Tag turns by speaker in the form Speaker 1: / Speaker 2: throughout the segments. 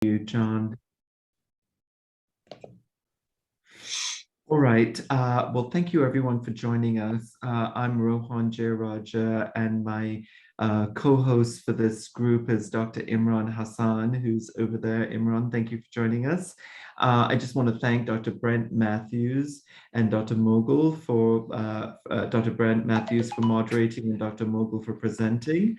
Speaker 1: you, John. All right. Well, thank you everyone for joining us. I'm Rohan Jayaraja, and my co-host for this group is Dr. Imran Hassan, who's over there. Imran, thank you for joining us. I just want to thank Dr. Brent Matthews and Dr. Mogul for Dr. Brent Matthews for moderating and Dr. Mogul for presenting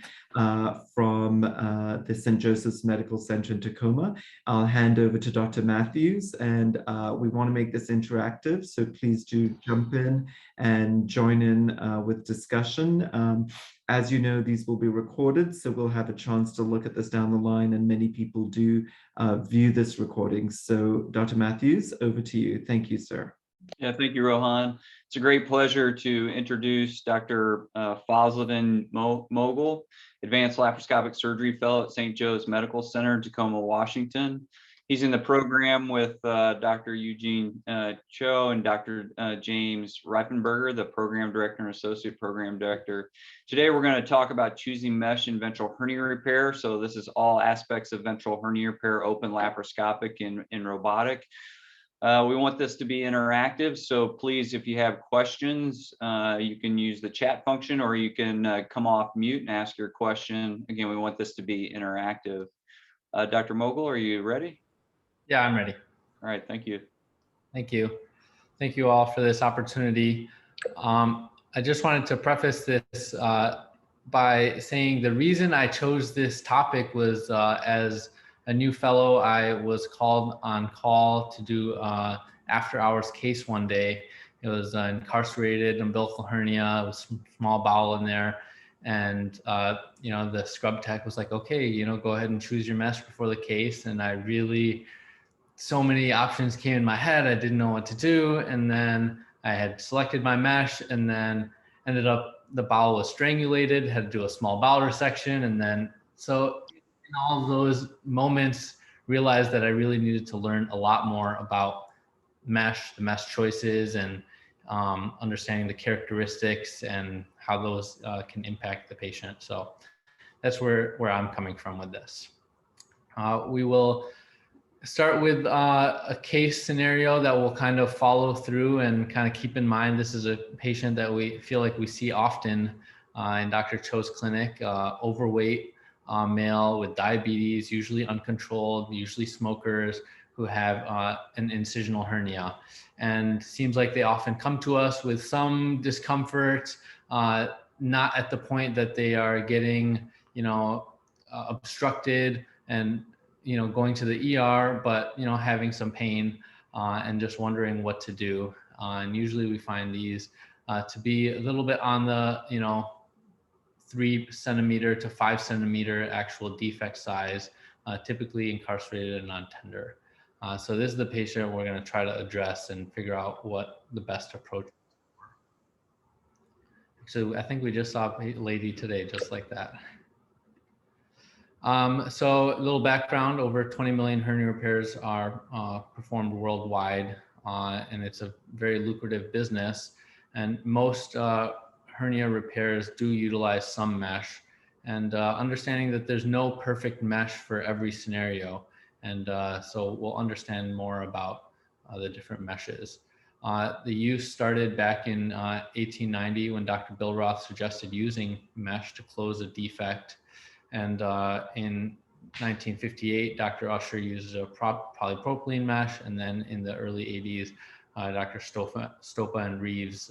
Speaker 1: from the St. Joseph's Medical Center in Tacoma. I'll hand over to Dr. Matthews, and we want to make this interactive, so please do jump in and join in with discussion. As you know, these will be recorded, so we'll have a chance to look at this down the line, and many people do view this recording. So Dr. Matthews, over to you. Thank you, sir.
Speaker 2: Yeah, thank you, Rohan. It's a great pleasure to introduce Dr. Fazludin Mogul, Advanced Laparoscopic Surgery Fellow at St. Joe's Medical Center in Tacoma, Washington. He's in the program with Dr. Eugene Cho and Dr. James Reifenberger, the Program Director and Associate Program Director. Today, we're going to talk about choosing mesh in ventral hernia repair. So this is all aspects of ventral hernia repair, open, laparoscopic, and robotic. We want this to be interactive, so please, if you have questions, you can use the chat function, or you can come off mute and ask your question. Again, we want this to be interactive. Dr. Mogul, are you ready?
Speaker 3: Yeah, I'm ready.
Speaker 2: All right, thank you.
Speaker 3: Thank you. Thank you all for this opportunity. I just wanted to preface this by saying the reason I chose this topic was as a new fellow, I was called on call to do after hours case one day. It was incarcerated umbilical hernia, it was small bowel in there. And, you know, the scrub tech was like, okay, you know, go ahead and choose your mesh before the case. And I really, so many options came in my head. I didn't know what to do. And then I had selected my mesh, and then ended up the bowel was strangulated, had to do a small bowel resection. And then, so in all of those moments, realized that I really needed to learn a lot more about mesh, the mesh choices, and understanding the characteristics and how those can impact the patient. So that's where I'm coming from with this. We will start with a case scenario that will kind of follow through, and kind of keep in mind this is a patient that we feel like we see often in Dr. Cho's clinic, overweight male with diabetes, usually uncontrolled, usually smokers, who have an incisional hernia. And seems like they often come to us with some discomfort, not at the point that they are getting, you know, obstructed and, you know, going to the ER, but, you know, having some pain and just wondering what to do. And usually we find these to be a little bit on the, you know, 3 centimeter to 5 centimeter actual defect size, typically incarcerated and non-tender. So this is the patient we're going to try to address and figure out what the best approach is. So I think we just saw a lady today just like that. So a little background: over 20 million hernia repairs are performed worldwide, and it's a very lucrative business. And most hernia repairs do utilize some mesh, and understanding that there's no perfect mesh for every scenario. And so we'll understand more about the different meshes. The use started back in 1890 when Dr. Billroth suggested using mesh to close a defect. And in 1958, Dr. Usher used a polypropylene mesh. And then in the early 80s, Dr. Stopa and Reeves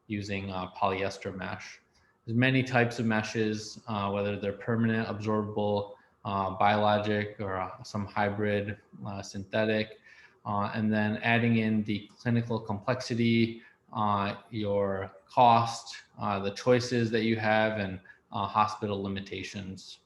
Speaker 3: using polyester mesh. There's many types of meshes, whether they're permanent, absorbable, biologic, or some hybrid synthetic. And then adding in the clinical complexity, your cost, the choices that you have, and hospital limitations.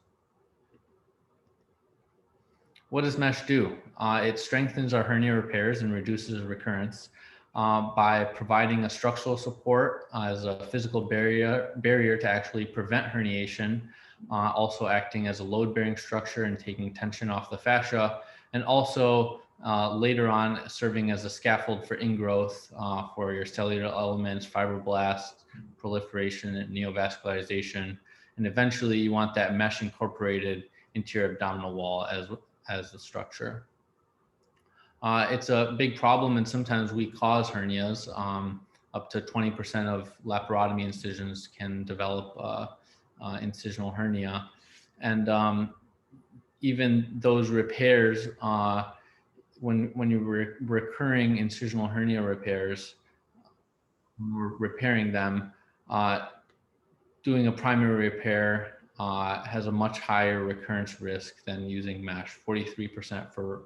Speaker 3: What does mesh do? It strengthens our hernia repairs and reduces recurrence by providing a structural support as a physical barrier to actually prevent herniation, also acting as a load-bearing structure and taking tension off the fascia, and also later on serving as a scaffold for ingrowth for your cellular elements, fibroblasts, proliferation, and neovascularization. And eventually you want that mesh incorporated into your abdominal wall as the structure. It's a big problem, and sometimes we cause hernias. Up to 20% of laparotomy incisions can develop incisional hernia. And even those repairs, when you're recurring incisional hernia repairs, we're repairing them, doing a primary repair has a much higher recurrence risk than using mesh, 43% for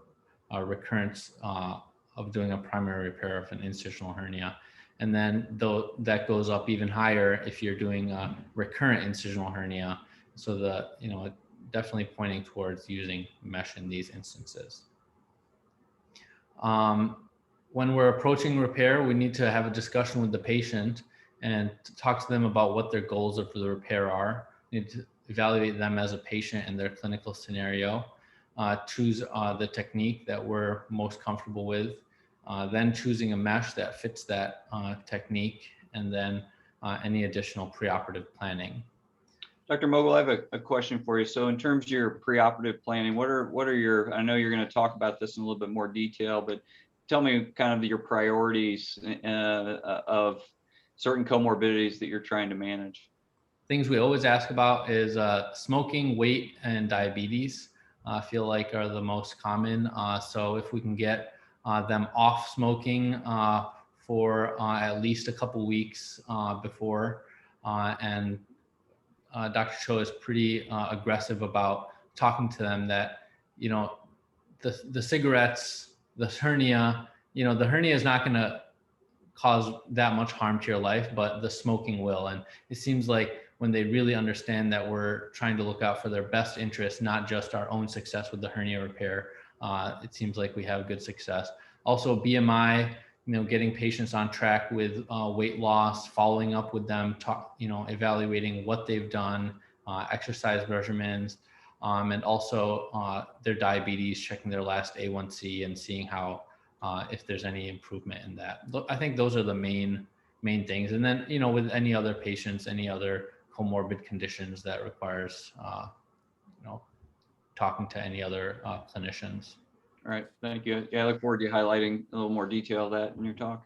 Speaker 3: recurrence of doing a primary repair of an incisional hernia. And then though that goes up even higher if you're doing a recurrent incisional hernia. So definitely pointing towards using mesh in these instances. When we're approaching repair, we need to have a discussion with the patient and talk to them about what their goals for the repair are. We need to evaluate them as a patient and their clinical scenario, choose the technique that we're most comfortable with, then choosing a mesh that fits that technique, and then any additional preoperative planning.
Speaker 2: Dr. Mogul, I have a question for you. So in terms of your preoperative planning, what are your, I know you're going to talk about this in a little bit more detail, but tell me kind of your priorities of certain comorbidities that you're trying to manage.
Speaker 3: Things we always ask about is smoking, weight, and diabetes. I feel like are the most common. So if we can get them off smoking for at least a couple weeks before, and Dr. Cho is pretty aggressive about talking to them that, the cigarettes, the hernia, the hernia is not going to cause that much harm to your life, but the smoking will. And it seems like when they really understand that we're trying to look out for their best interest, not just our own success with the hernia repair, it seems like we have good success. Also BMI, getting patients on track with weight loss, following up with them, evaluating what they've done, exercise regimens, and also their diabetes, checking their last A1C and seeing how, if there's any improvement in that. I think those are the main things. And then, with any other patients, any other comorbid conditions that requires, talking to any other clinicians.
Speaker 2: All right, thank you. Yeah, I look forward to you highlighting a little more detail of that in your talk.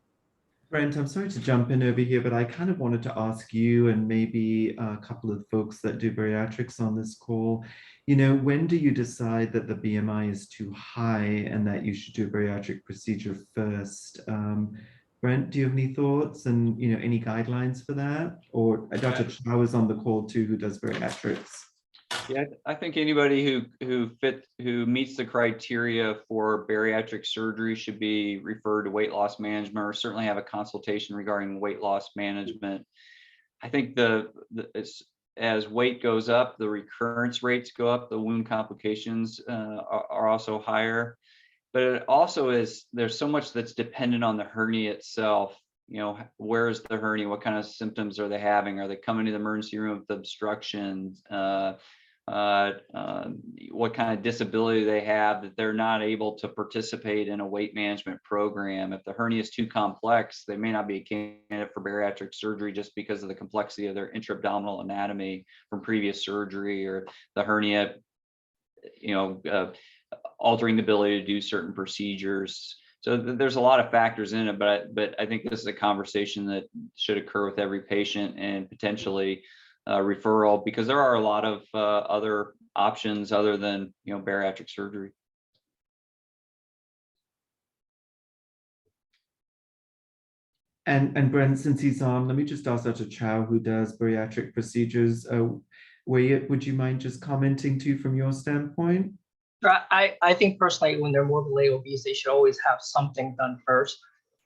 Speaker 1: Brent, I'm sorry to jump in over here, but I kind of wanted to ask you and maybe a couple of folks that do bariatrics on this call, when do you decide that the BMI is too high and that you should do a bariatric procedure first? Brent, do you have any thoughts and any guidelines for that? Or Dr. Chow is on the call too, who does bariatrics.
Speaker 2: Yeah, I think anybody who meets the criteria for bariatric surgery should be referred to weight loss management, or certainly have a consultation regarding weight loss management. I think as weight goes up, the recurrence rates go up, the wound complications are also higher. But it also there's so much that's dependent on the hernia itself. Where's the hernia? What kind of symptoms are they having? Are they coming to the emergency room with obstructions? What kind of disability they have that they're not able to participate in a weight management program. If the hernia is too complex, they may not be a candidate for bariatric surgery just because of the complexity of their intra-abdominal anatomy from previous surgery, or the hernia, altering the ability to do certain procedures. So there's a lot of factors in it, but I think this is a conversation that should occur with every patient, and potentially referral, because there are a lot of other options other than bariatric surgery.
Speaker 1: And Brent, since he's on, let me just ask Dr. Chow, who does bariatric procedures, would you mind just commenting too from your standpoint?
Speaker 4: I think personally, when they're morbidly obese, they should always have something done first.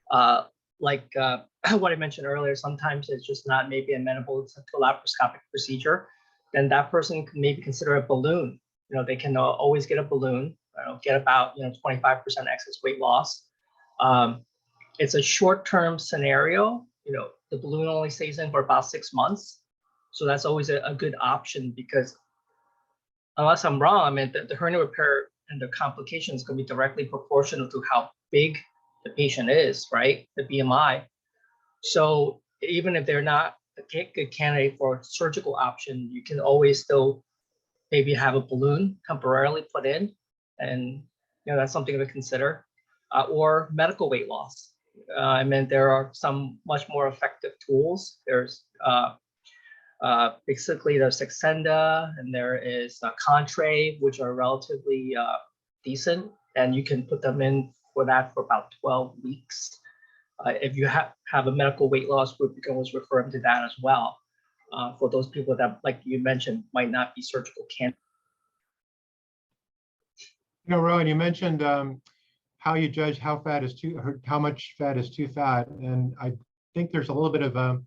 Speaker 4: What I mentioned earlier, sometimes it's just not maybe amenable to a laparoscopic procedure. Then that person can maybe consider a balloon. They can always get a balloon, get about 25% excess weight loss. It's a short-term scenario. The balloon only stays in for about 6 months. So that's always a good option, because unless I'm wrong, the hernia repair and the complications can be directly proportional to how big the patient is, right? The BMI. So even if they're not a good candidate for a surgical option, you can always still maybe have a balloon temporarily put in, and that's something to consider. Or medical weight loss. I mean, there are some much more effective tools. There's basically there's Saxenda and there is Contrave, which are relatively decent, and you can put them in for that for about 12 weeks. If you have a medical weight loss group, you can always refer them to that as well. For those people that, like you mentioned, might not be surgical candidates.
Speaker 5: Rowan, you mentioned how you judge how much fat is too fat, and I think there's a little bit of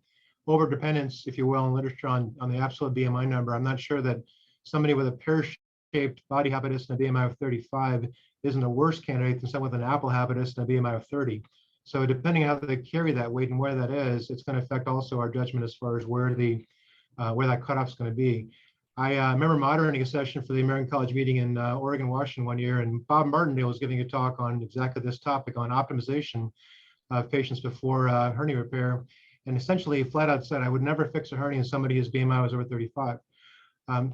Speaker 5: over dependence, if you will, in literature on the absolute BMI number. I'm not sure that somebody with a pear-shaped body habitus and a BMI of 35 isn't a worse candidate than someone with an apple habitus and a BMI of 30. So depending on how they carry that weight and where that is, it's going to affect also our judgment as far as where that cutoff is going to be. I remember moderating a session for the American College meeting in Oregon, Washington one year, and Bob Martindale was giving a talk on exactly this topic on optimization of patients before hernia repair. And essentially flat out said, I would never fix a hernia in somebody whose BMI was over 35.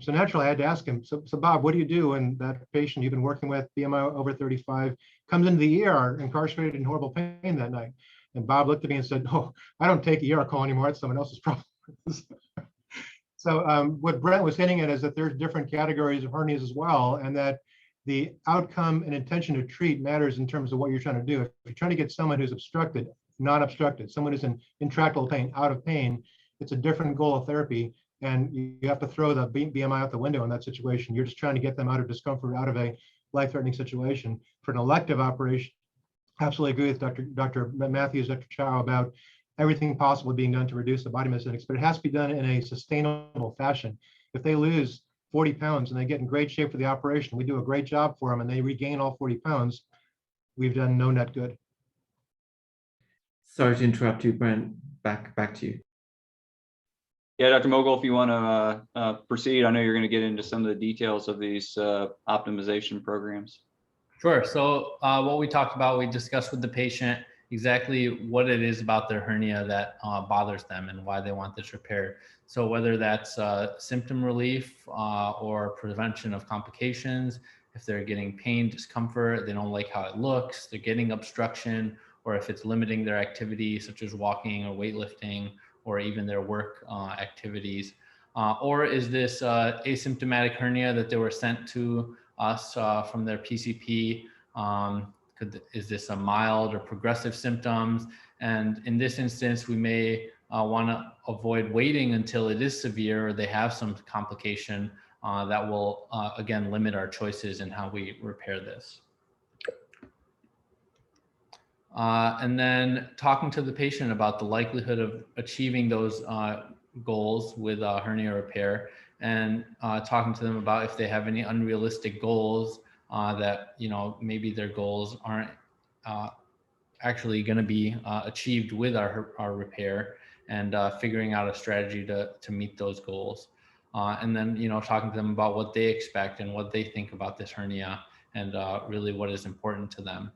Speaker 5: So naturally I had to ask him, so Bob, what do you do when that patient you've been working with, BMI over 35, comes into the ER incarcerated in horrible pain that night? And Bob looked at me and said, oh, I don't take ER call anymore, it's someone else's problem. So what Brent was hitting at is that there's different categories of hernias as well, and that the outcome and intention to treat matters in terms of what you're trying to do. If you're trying to get someone who's obstructed, not obstructed, someone who's in intractable pain, out of pain, it's a different goal of therapy, and you have to throw the BMI out the window in that situation. You're just trying to get them out of discomfort, out of a life-threatening situation. For an elective operation, absolutely agree with Dr. Matthews, Dr. Chow about everything possible being done to reduce the body mass index, but it has to be done in a sustainable fashion. If they lose 40 pounds and they get in great shape for the operation, we do a great job for them and they regain all 40 pounds, we've done no net good.
Speaker 1: Sorry to interrupt you, Brent. Back to you.
Speaker 2: Yeah, Dr. Mogul, if you want to proceed, I know you're going to get into some of the details of these optimization programs.
Speaker 3: Sure. So what we talked about, we discussed with the patient exactly what it is about their hernia that bothers them and why they want this repair. So whether that's symptom relief or prevention of complications, if they're getting pain, discomfort, they don't like how it looks, they're getting obstruction, or if it's limiting their activity such as walking or weightlifting, or even their work activities. Or is this asymptomatic hernia that they were sent to us from their PCP? Is this a mild or progressive symptoms? And in this instance, we may want to avoid waiting until it is severe or they have some complication that will, again, limit our choices in how we repair this. And then talking to the patient about the likelihood of achieving those goals with hernia repair, and talking to them about if they have any unrealistic goals that, maybe their goals aren't actually going to be achieved with our repair, and figuring out a strategy to meet those goals. And then, talking to them about what they expect and what they think about this hernia, and really what is important to them.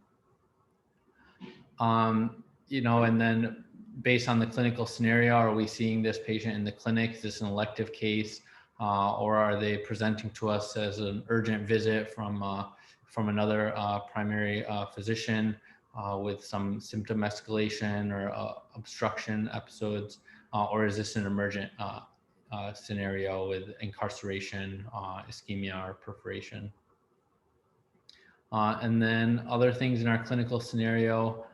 Speaker 3: And then based on the clinical scenario, are we seeing this patient in the clinic? Is this an elective case? Or are they presenting to us as an urgent visit from another primary physician with some symptom escalation or obstruction episodes? Or is this an emergent scenario with incarceration, ischemia, or perforation? And then other things in our clinical scenario,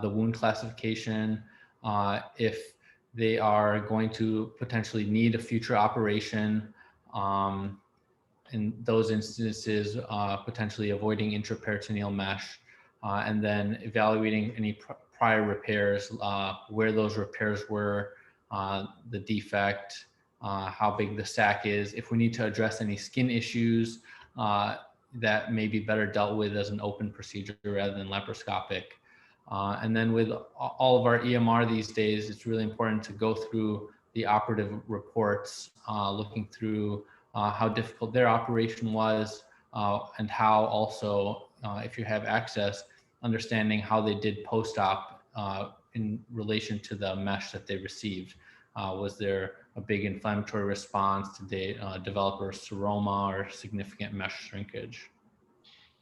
Speaker 3: the wound classification, if they are going to potentially need a future operation, in those instances, potentially avoiding intraperitoneal mesh, and then evaluating any prior repairs, where those repairs were, the defect, how big the sac is, if we need to address any skin issues that may be better dealt with as an open procedure rather than laparoscopic. And then with all of our EMR these days, it's really important to go through the operative reports, looking through how difficult their operation was, and how also, if you have access, understanding how they did post-op in relation to the mesh that they received. Was there a big inflammatory response? Did they develop a seroma or significant mesh shrinkage?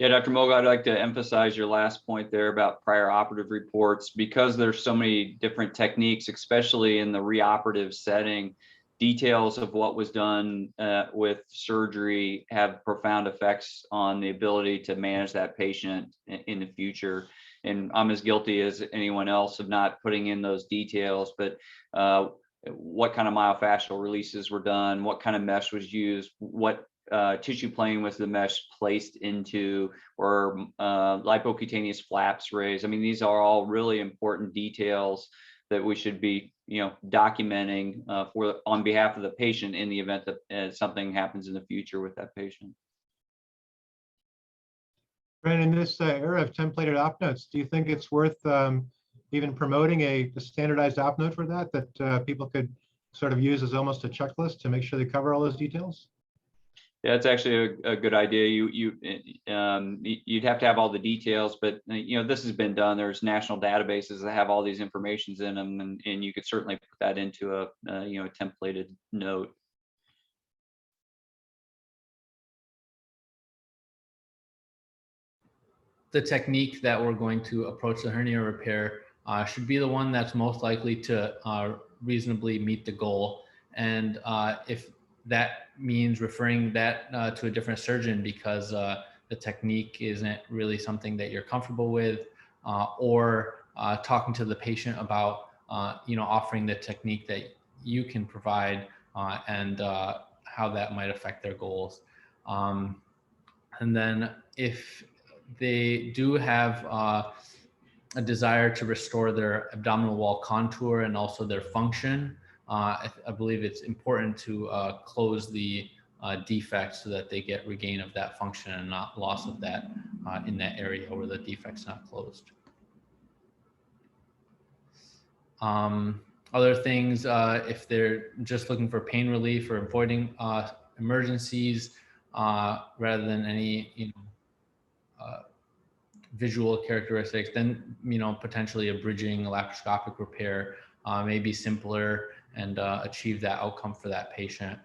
Speaker 2: Yeah, Dr. Mogul, I'd like to emphasize your last point there about prior operative reports, because there's so many different techniques, especially in the reoperative setting. Details of what was done with surgery have profound effects on the ability to manage that patient in the future. And I'm as guilty as anyone else of not putting in those details, but what kind of myofascial releases were done, what kind of mesh was used, what tissue plane was the mesh placed into, or lipocutaneous flaps raised. I mean, these are all really important details that we should be, documenting on behalf of the patient in the event that something happens in the future with that patient.
Speaker 5: Brent, in this era of templated op notes, do you think it's worth even promoting a standardized op note for that people could sort of use as almost a checklist to make sure they cover all those details?
Speaker 2: Yeah, it's actually a good idea. You'd have to have all the details, but this has been done. There's national databases that have all these informations in them, and you could certainly put that into a templated note.
Speaker 3: The technique that we're going to approach the hernia repair should be the one that's most likely to reasonably meet the goal. And if that means referring that to a different surgeon because the technique isn't really something that you're comfortable with, or talking to the patient about offering the technique that you can provide and how that might affect their goals. And then if they do have a desire to restore their abdominal wall contour and also their function, I believe it's important to close the defect so that they get regain of that function and not loss of that in that area where the defect's not closed. Other things, if they're just looking for pain relief or avoiding emergencies rather than any visual characteristics, then potentially a bridging laparoscopic repair may be simpler and achieve that outcome for that patient.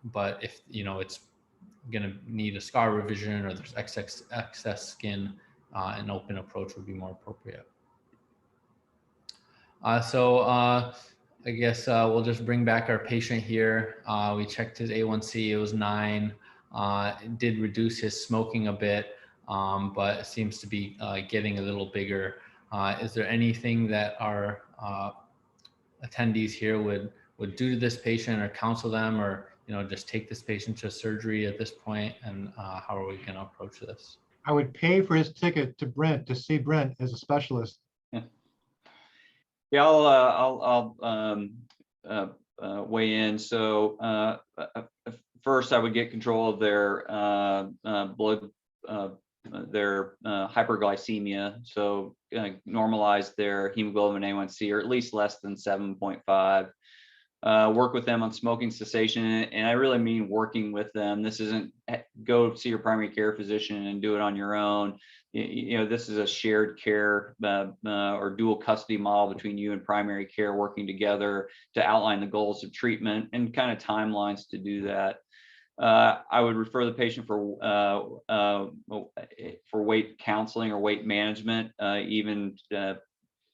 Speaker 3: But if it's going to need a scar revision or there's excess skin, an open approach would be more appropriate. So I guess we'll just bring back our patient here. We checked his A1C, it was 9. It did reduce his smoking a bit, but it seems to be getting a little bigger. Is there anything that our attendees here would do to this patient or counsel them, or just take this patient to surgery at this point? And how are we going to approach this?
Speaker 5: I would pay for his ticket to Brent to see Brent as a specialist.
Speaker 2: Yeah, I'll weigh in. So first, I would get control of their blood, their hyperglycemia. So normalize their hemoglobin A1C, or at least less than 7.5. Work with them on smoking cessation, and I really mean working with them. This isn't go see your primary care physician and do it on your own. This is a shared care or dual custody model between you and primary care, working together to outline the goals of treatment and kind of timelines to do that. I would refer the patient for weight counseling or weight management, even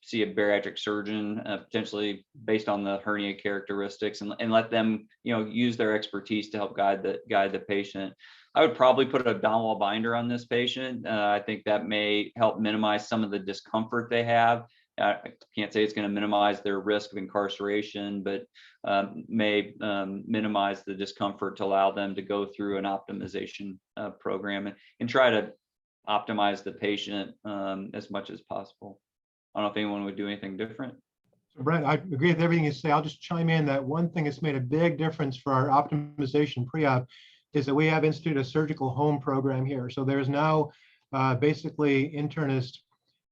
Speaker 2: see a bariatric surgeon, potentially based on the hernia characteristics, and let them use their expertise to help guide the patient. I would probably put a abdominal wall binder on this patient. I think that may help minimize some of the discomfort they have. I can't say it's going to minimize their risk of incarceration, but may minimize the discomfort to allow them to go through an optimization program and try to optimize the patient as much as possible. I don't know if anyone would do anything different.
Speaker 5: So Brent, I agree with everything you say. I'll just chime in that one thing that's made a big difference for our optimization pre-op is that we have instituted a surgical home program here. So there's now basically internist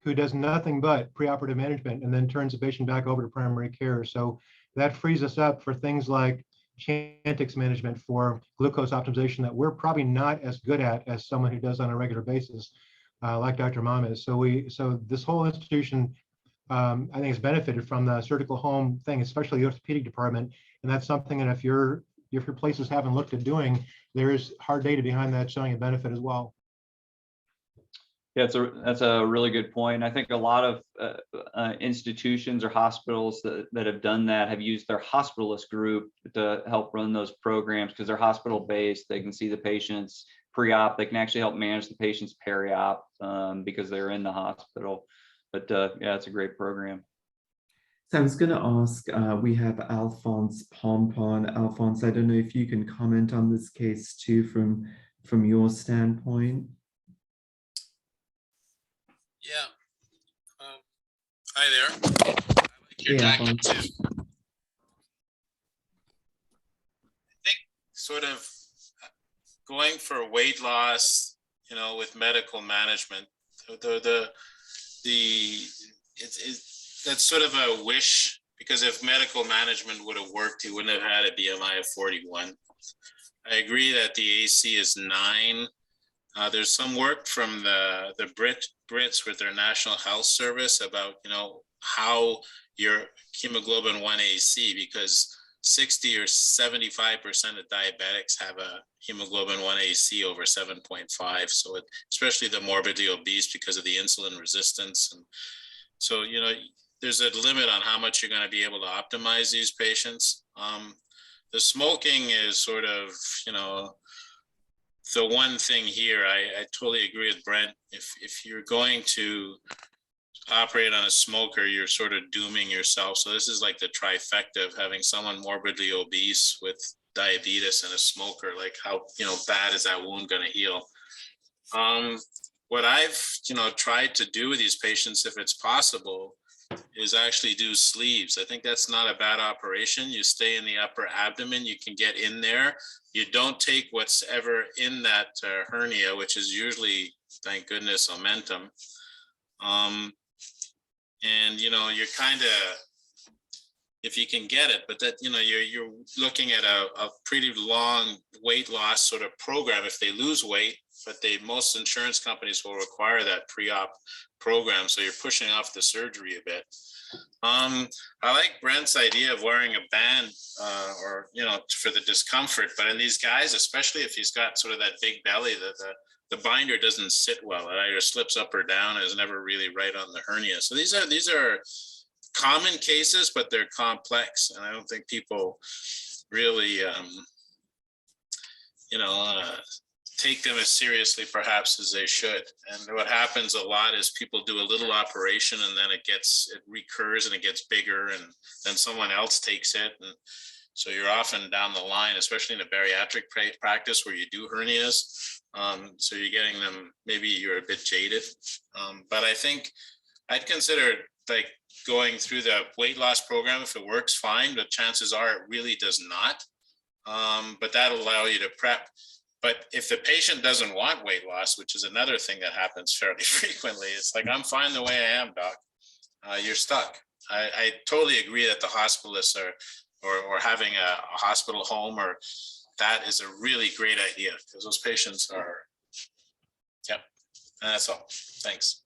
Speaker 5: who does nothing but preoperative management and then turns the patient back over to primary care. So that frees us up for things like Chantix management for glucose optimization that we're probably not as good at as someone who does on a regular basis, like Dr. Mom is. So this whole institution, I think, has benefited from the surgical home thing, especially the orthopedic department. And that's something that if your places haven't looked at doing, there's hard data behind that showing a benefit as well.
Speaker 2: Yeah, that's a really good point. I think a lot of institutions or hospitals that have done that have used their hospitalist group to help run those programs because they're hospital based. They can see the patients pre-op. They can actually help manage the patients peri-op because they're in the hospital. But yeah, it's a great program.
Speaker 1: So I was going to ask, we have Alphonse Pompon. Alphonse, I don't know if you can comment on this case too from your standpoint.
Speaker 6: Yeah. Hi there. I like your jacket too. I think sort of going for weight loss, you know, with medical management, that's sort of a wish, because if medical management would have worked, he wouldn't have had a BMI of 41. I agree that the AC is 9. There's some work from the Brits with their National Health Service about, you know, how your hemoglobin 1AC, because 60 or 75% of diabetics have a hemoglobin 1AC over 7.5. So especially the morbidly obese, because of the insulin resistance. And so, you know, there's a limit on how much you're going to be able to optimize these patients. The smoking is sort of, you know, the one thing here. I totally agree with Brent. If you're going to operate on a smoker, you're sort of dooming yourself. So this is like the trifecta of having someone morbidly obese with diabetes and a smoker. Like, how, you know, bad is that wound going to heal? What I've, you know, tried to do with these patients, if it's possible, is actually do sleeves. I think that's not a bad operation. You stay in the upper abdomen, you can get in there. You don't take what's ever in that hernia, which is usually, thank goodness, omentum. And, you know, you're kind of, if you can get it, but that, you know, you're looking at a pretty long weight loss sort of program if they lose weight, but most insurance companies will require that pre-op program. So you're pushing off the surgery a bit. I like Brent's idea of wearing a band or, you know, for the discomfort, but in these guys, especially if he's got sort of that big belly, the binder doesn't sit well. It either slips up or down and is never really right on the hernia. So these are common cases, but they're complex. And I don't think people really, you know, take them as seriously perhaps as they should. And what happens a lot is people do a little operation and then it recurs and it gets bigger, and then someone else takes it. And so you're often down the line, especially in a bariatric practice where you do hernias. So you're getting them, maybe you're a bit jaded. But I think I'd consider like going through the weight loss program. If it works, fine, but chances are it really does not. But that'll allow you to prep. But if the patient doesn't want weight loss, which is another thing that happens fairly frequently, it's like, I'm fine the way I am, doc. You're stuck. I totally agree that the hospitalists or having a hospital home, or that is a really great idea, because those patients are, yep. And that's all. Thanks.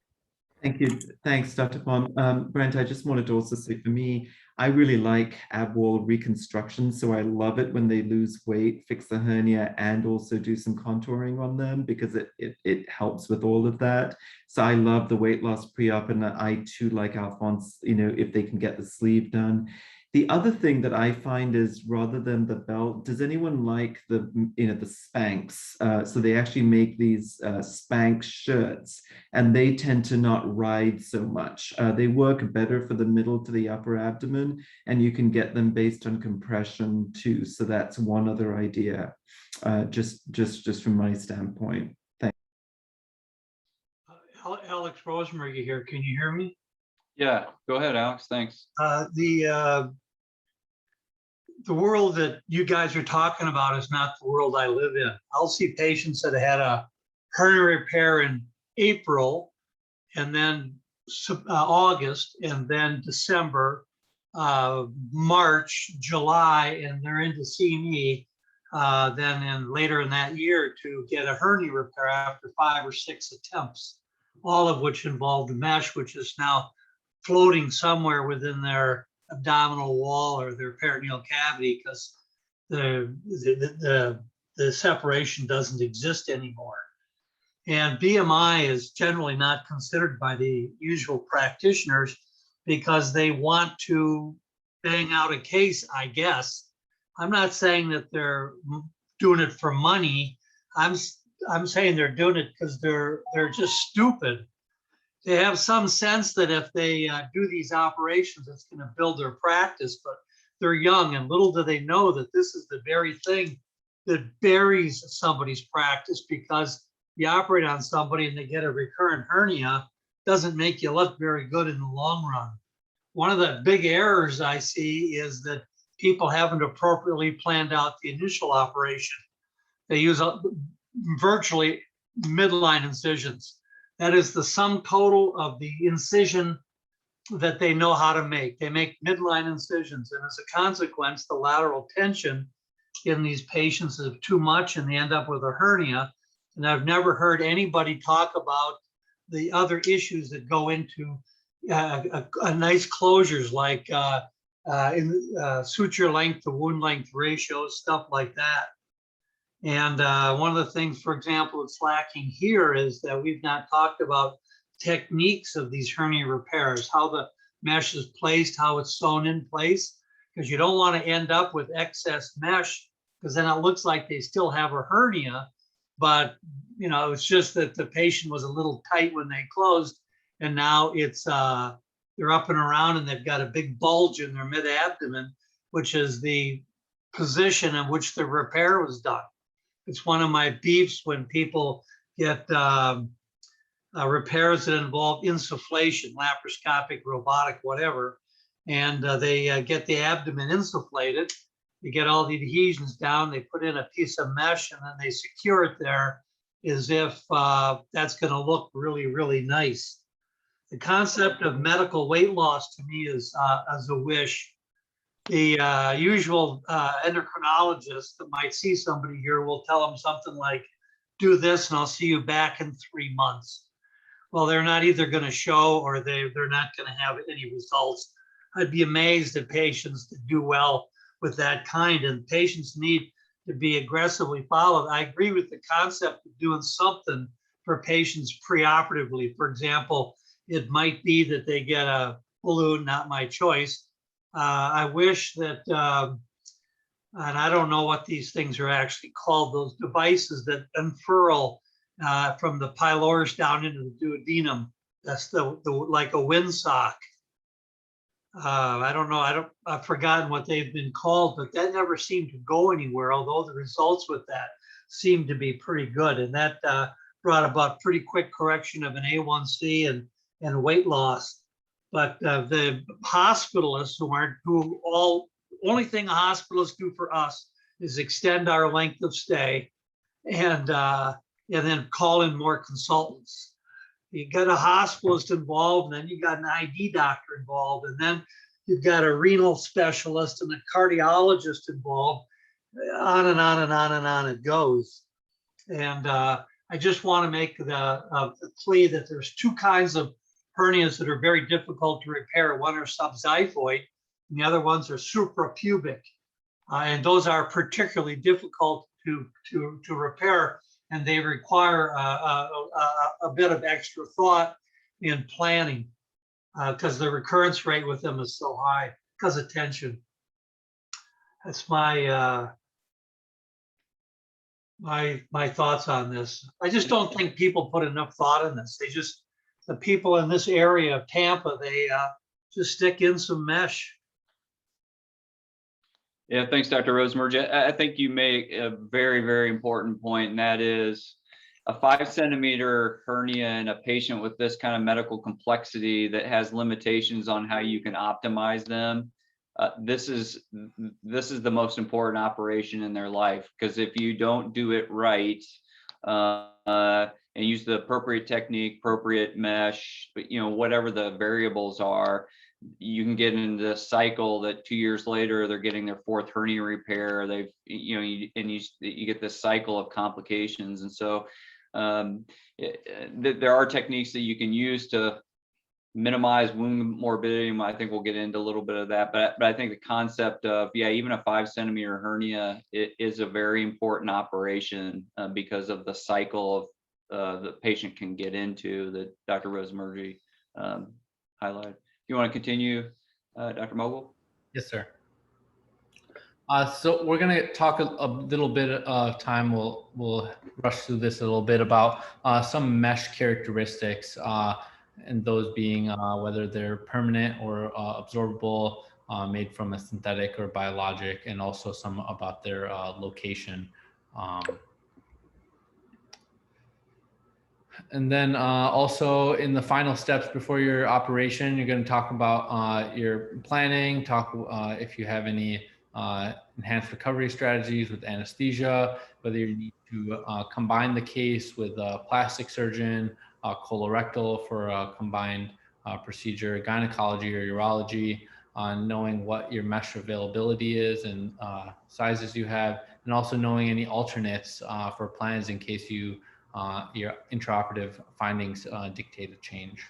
Speaker 1: Thank you. Thanks, Dr. Pom. Brent, I just wanted to also say, for me, I really like ab wall reconstruction. So I love it when they lose weight, fix the hernia, and also do some contouring on them, because it helps with all of that. So I love the weight loss pre-op, and I too like Alphonse, you know, if they can get the sleeve done. The other thing that I find is, rather than the belt, does anyone like the, you know, the Spanx? So they actually make these Spanx shirts, and they tend to not ride so much. They work better for the middle to the upper abdomen, and you can get them based on compression too. So that's one other idea, just from my standpoint. Thanks.
Speaker 7: Alex Rosemary here. Can you hear me?
Speaker 2: Yeah, go ahead, Alex. Thanks.
Speaker 7: The world that you guys are talking about is not the world I live in. I'll see patients that had a hernia repair in April, and then August, and then December, March, July, and they're in to see me then later in that year to get a hernia repair after 5 or 6 attempts, all of which involved the mesh, which is now floating somewhere within their abdominal wall or their peritoneal cavity, because the separation doesn't exist anymore. And BMI is generally not considered by the usual practitioners because they want to bang out a case, I guess. I'm not saying that they're doing it for money. I'm saying they're doing it because they're just stupid. They have some sense that if they do these operations, it's going to build their practice, but they're young and little do they know that this is the very thing that buries somebody's practice, because you operate on somebody and they get a recurrent hernia doesn't make you look very good in the long run. One of the big errors I see is that people haven't appropriately planned out the initial operation. They use virtually midline incisions. That is the sum total of the incision that they know how to make. They make midline incisions, and as a consequence, the lateral tension in these patients is too much and they end up with a hernia. And I've never heard anybody talk about the other issues that go into a nice closures, like suture length to wound length ratios, stuff like that. And one of the things, for example, that's lacking here is that we've not talked about techniques of these hernia repairs, how the mesh is placed, how it's sewn in place, because you don't want to end up with excess mesh, because then it looks like they still have a hernia, but you know, it's just that the patient was a little tight when they closed, and now it's they're up and around and they've got a big bulge in their mid-abdomen, which is the position in which the repair was done. It's one of my beefs when people get repairs that involve insufflation, laparoscopic, robotic, whatever, and they get the abdomen insufflated. They get all the adhesions down, they put in a piece of mesh, and then they secure it there as if that's going to look really, really nice. The concept of medical weight loss to me is a wish. The usual endocrinologist that might see somebody here will tell them something like, do this and I'll see you back in 3 months. Well, they're not either going to show or they're not going to have any results. I'd be amazed at patients that do well with that kind, and patients need to be aggressively followed. I agree with the concept of doing something for patients preoperatively. For example, it might be that they get a balloon, not my choice. I wish that, and I don't know what these things are actually called, those devices that unfurl from the pylorus down into the duodenum. That's the like a windsock. I don't know. I've forgotten what they've been called, but that never seemed to go anywhere, although the results with that seemed to be pretty good. And that brought about pretty quick correction of an A1C and weight loss. But the hospitalists only thing a hospitalist do for us is extend our length of stay and then call in more consultants. You got a hospitalist involved, and then you got an ID doctor involved, and then you've got a renal specialist and a cardiologist involved. On and on and on and on it goes. And I just want to make the plea that there's two kinds of hernias that are very difficult to repair. One are subxiphoid, and the other ones are suprapubic. And those are particularly difficult to repair, and they require a bit of extra thought in planning because the recurrence rate with them is so high because of tension. That's my my thoughts on this. I just don't think people put enough thought in this. The people in this area of Tampa, they just stick in some mesh.
Speaker 2: Yeah, thanks, Dr. Rosenberg. I think you make a very, very important point, and that is a 5-centimeter hernia in a patient with this kind of medical complexity that has limitations on how you can optimize them. This is the most important operation in their life, because if you don't do it right and use the appropriate technique, appropriate mesh, but whatever the variables are, you can get into this cycle that 2 years later they're getting their 4th hernia repair. They've you get this cycle of complications, and so there are techniques that you can use to minimize wound morbidity. I think we'll get into a little bit of that, but I think the concept of even a 5-centimeter hernia is a very important operation because of the cycle of the patient can get into that Dr. Rosemurgy highlighted. You want to continue, Dr. Mogul?
Speaker 3: Yes, sir. So we're going to talk a little bit of time. We'll rush through this a little bit about some mesh characteristics, and those being whether they're permanent or absorbable, made from a synthetic or biologic, and also some about their location. And then also in the final steps before your operation, you're going to talk about your planning, if you have any enhanced recovery strategies with anesthesia, whether you need to combine the case with a plastic surgeon, colorectal for a combined procedure, gynecology or urology, knowing what your mesh availability is and sizes you have, and also knowing any alternates for plans in case your intraoperative findings dictate a change.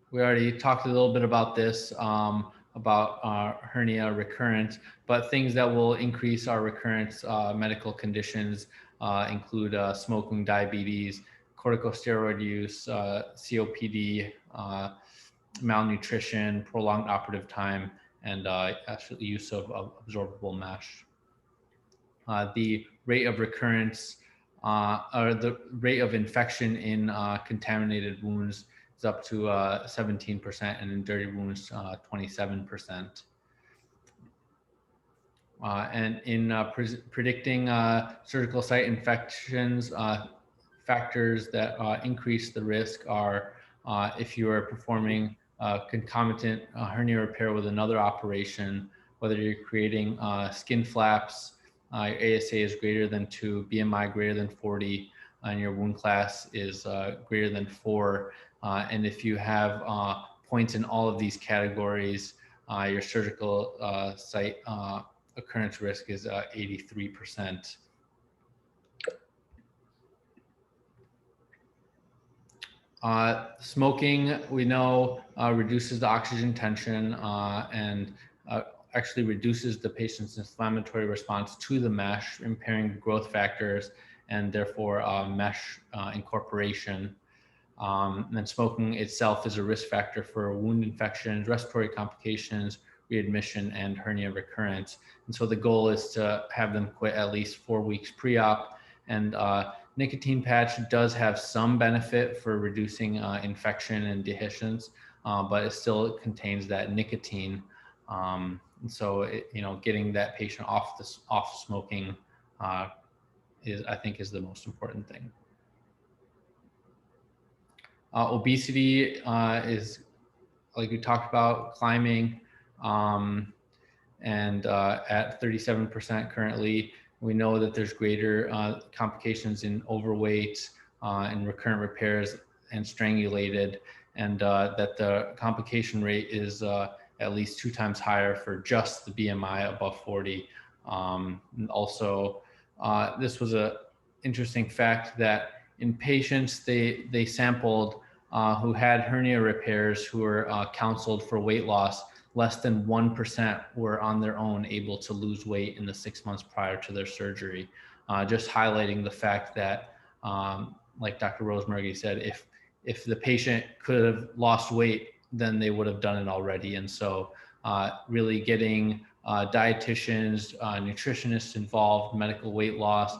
Speaker 3: We already talked a little bit about this, about hernia recurrence, but things that will increase our recurrence medical conditions include smoking, diabetes, corticosteroid use, COPD, malnutrition, prolonged operative time, and actually use of absorbable mesh. The rate of recurrence or the rate of infection in contaminated wounds is up to 17%, and in dirty wounds, 27%. And in predicting surgical site infections, factors that increase the risk are if you are performing concomitant hernia repair with another operation, whether you're creating skin flaps, your ASA is greater than 2, BMI greater than 40, and your wound class is greater than 4. And if you have points in all of these categories, your surgical site occurrence risk is 83%. Smoking, we know, reduces the oxygen tension and actually reduces the patient's inflammatory response to the mesh, impairing growth factors and therefore mesh incorporation. And smoking itself is a risk factor for wound infections, respiratory complications, readmission, and hernia recurrence. And so the goal is to have them quit at least 4 weeks pre-op. And nicotine patch does have some benefit for reducing infection and dehiscence, but it still contains that nicotine. And so, getting that patient off smoking I think is the most important thing. Obesity is, like we talked about, climbing, and at 37% currently. We know that there's greater complications in overweight and recurrent repairs and strangulated, and that the complication rate is at least 2 times higher for just the BMI above 40. And also, this was a interesting fact that in patients they sampled who had hernia repairs who were counseled for weight loss, less than 1% were on their own able to lose weight in the 6 months prior to their surgery. Just highlighting the fact that, like Dr. Rosemurgy said, if the patient could have lost weight, then they would have done it already. And so really getting dietitians, nutritionists involved, medical weight loss,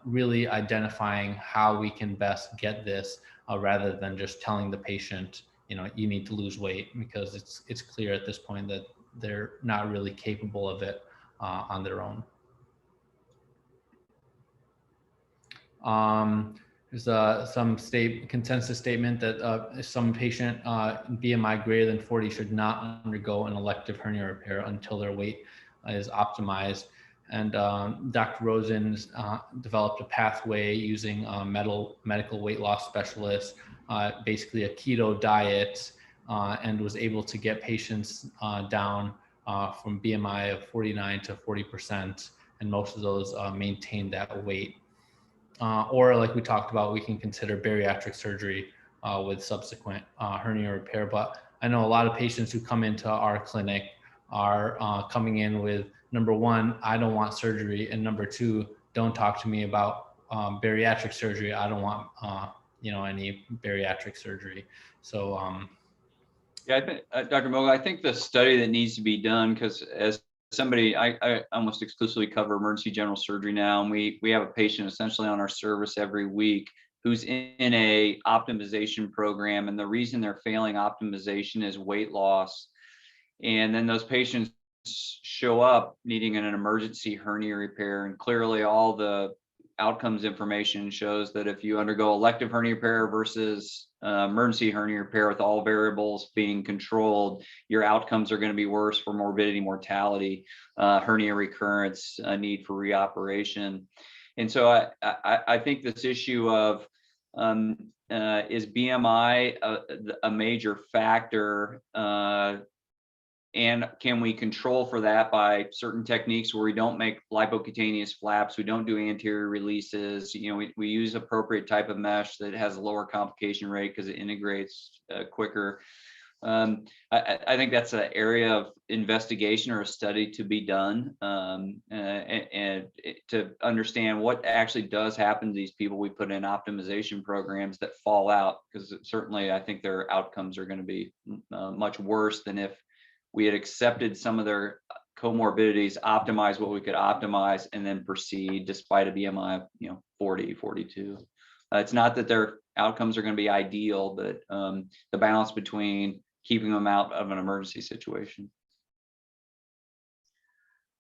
Speaker 3: really identifying how we can best get this rather than just telling the patient, you need to lose weight, because it's clear at this point that they're not really capable of it on their own. There's some consensus statement that some patient BMI greater than 40 should not undergo an elective hernia repair until their weight is optimized. And Dr. Rosen's developed a pathway using medical weight loss specialists, basically a keto diet, and was able to get patients down from BMI of 49 to 40%, and most of those maintained that weight. Or like we talked about, we can consider bariatric surgery with subsequent hernia repair. But I know a lot of patients who come into our clinic are coming in with number one, I don't want surgery, and number two, don't talk to me about bariatric surgery. I don't want any bariatric surgery. So
Speaker 2: yeah, I think, Dr. Mogul, I think the study that needs to be done, because as somebody, I almost exclusively cover emergency general surgery now, and we have a patient essentially on our service every week who's in a optimization program, and the reason they're failing optimization is weight loss. And then those patients show up needing an emergency hernia repair, and clearly all the outcomes information shows that if you undergo elective hernia repair versus emergency hernia repair with all variables being controlled, your outcomes are going to be worse for morbidity, mortality, hernia recurrence, need for reoperation. And so I think this issue of is BMI a major factor, and can we control for that by certain techniques where we don't make lipocutaneous flaps, we don't do anterior releases, we use appropriate type of mesh that has a lower complication rate because it integrates quicker. I think that's an area of investigation or a study to be done, and to understand what actually does happen to these people we put in optimization programs that fall out, because certainly I think their outcomes are going to be much worse than if we had accepted some of their comorbidities, optimized what we could optimize, and then proceed despite a BMI of 40, 42. It's not that their outcomes are going to be ideal, but the balance between keeping them out of an emergency situation.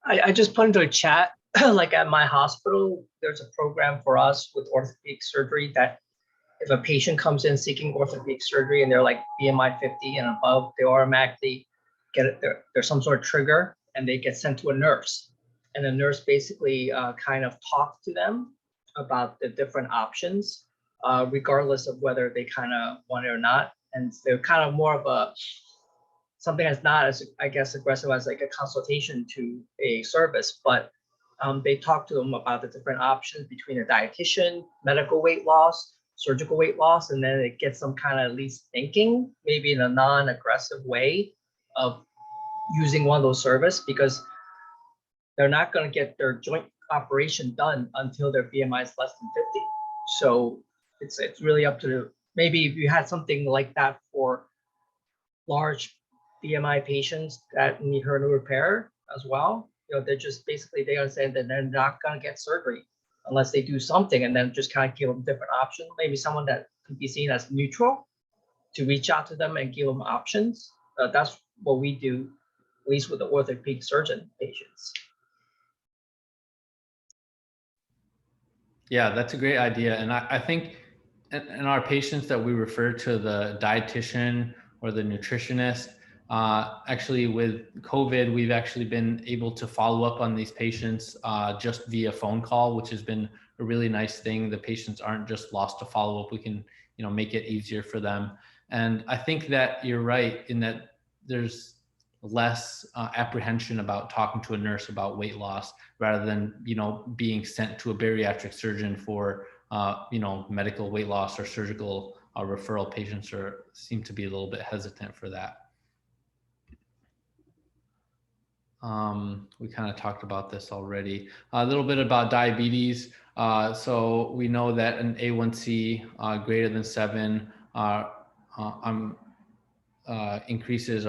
Speaker 4: I just put into a chat, like at my hospital, there's a program for us with orthopedic surgery that if a patient comes in seeking orthopedic surgery and they're like BMI 50 and above, they automatically get it. There's some sort of trigger and they get sent to a nurse. And the nurse basically kind of talks to them about the different options, regardless of whether they kind of want it or not. And they're kind of more of something that's not as, I guess, aggressive as like a consultation to a service, but they talk to them about the different options between a dietitian, medical weight loss, surgical weight loss, and then it gets them kind of at least thinking, maybe in a non-aggressive way of using one of those services, because they're not going to get their joint operation done until their BMI is less than 50. So it's really up to maybe if you had something like that for large BMI patients that need hernia repair as well. They're just basically, they understand that they're not going to get surgery unless they do something, and then just kind of give them different options. Maybe someone that could be seen as neutral to reach out to them and give them options. That's what we do, at least with the orthopedic surgeon patients.
Speaker 3: Yeah, that's a great idea. And I think in our patients that we refer to the dietitian or the nutritionist, actually with COVID, we've actually been able to follow up on these patients just via phone call, which has been a really nice thing. The patients aren't just lost to follow up. We can, make it easier for them. And I think that you're right in that there's less apprehension about talking to a nurse about weight loss rather than, being sent to a bariatric surgeon for, medical weight loss or surgical referral. Patients seem to be a little bit hesitant for that. We kind of talked about this already. A little bit about diabetes. So we know that an A1C greater than 7 increases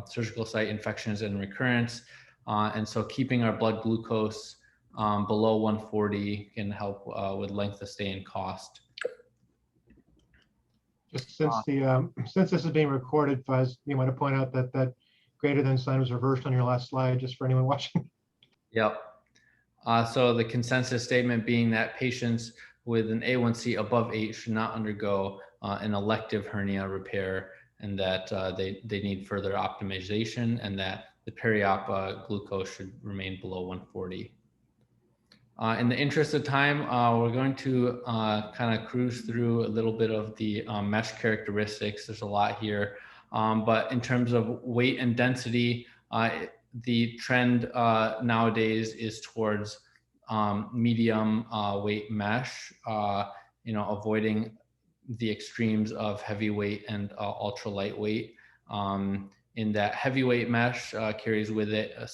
Speaker 3: surgical site infections and recurrence. And so keeping our blood glucose below 140 can help with length of stay and cost.
Speaker 5: Just since this is being recorded, Fuzz, you want to point out that greater than sign was reversed on your last slide, just for anyone watching.
Speaker 3: Yep. So the consensus statement being that patients with an A1C above 8 should not undergo an elective hernia repair, and that they need further optimization, and that the peri-op glucose should remain below 140. In the interest of time, we're going to kind of cruise through a little bit of the mesh characteristics. There's a lot here, but in terms of weight and density, the trend nowadays is towards medium weight mesh, avoiding the extremes of heavyweight and ultra lightweight. In that heavyweight mesh carries with it a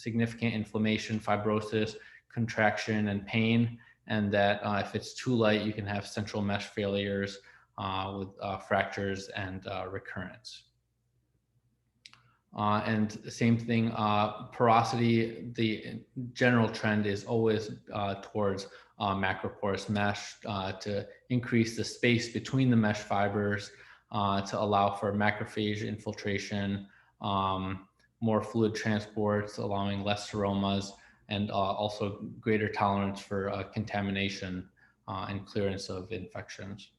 Speaker 3: significant inflammation, fibrosis, contraction, and pain, and that if it's too light, you can have central mesh failures with fractures and recurrence. And the same thing, porosity, the general trend is always towards macroporous mesh to increase the space between the mesh fibers to allow for macrophage infiltration, more fluid transports, allowing less seromas, and also greater tolerance for contamination and clearance of infections.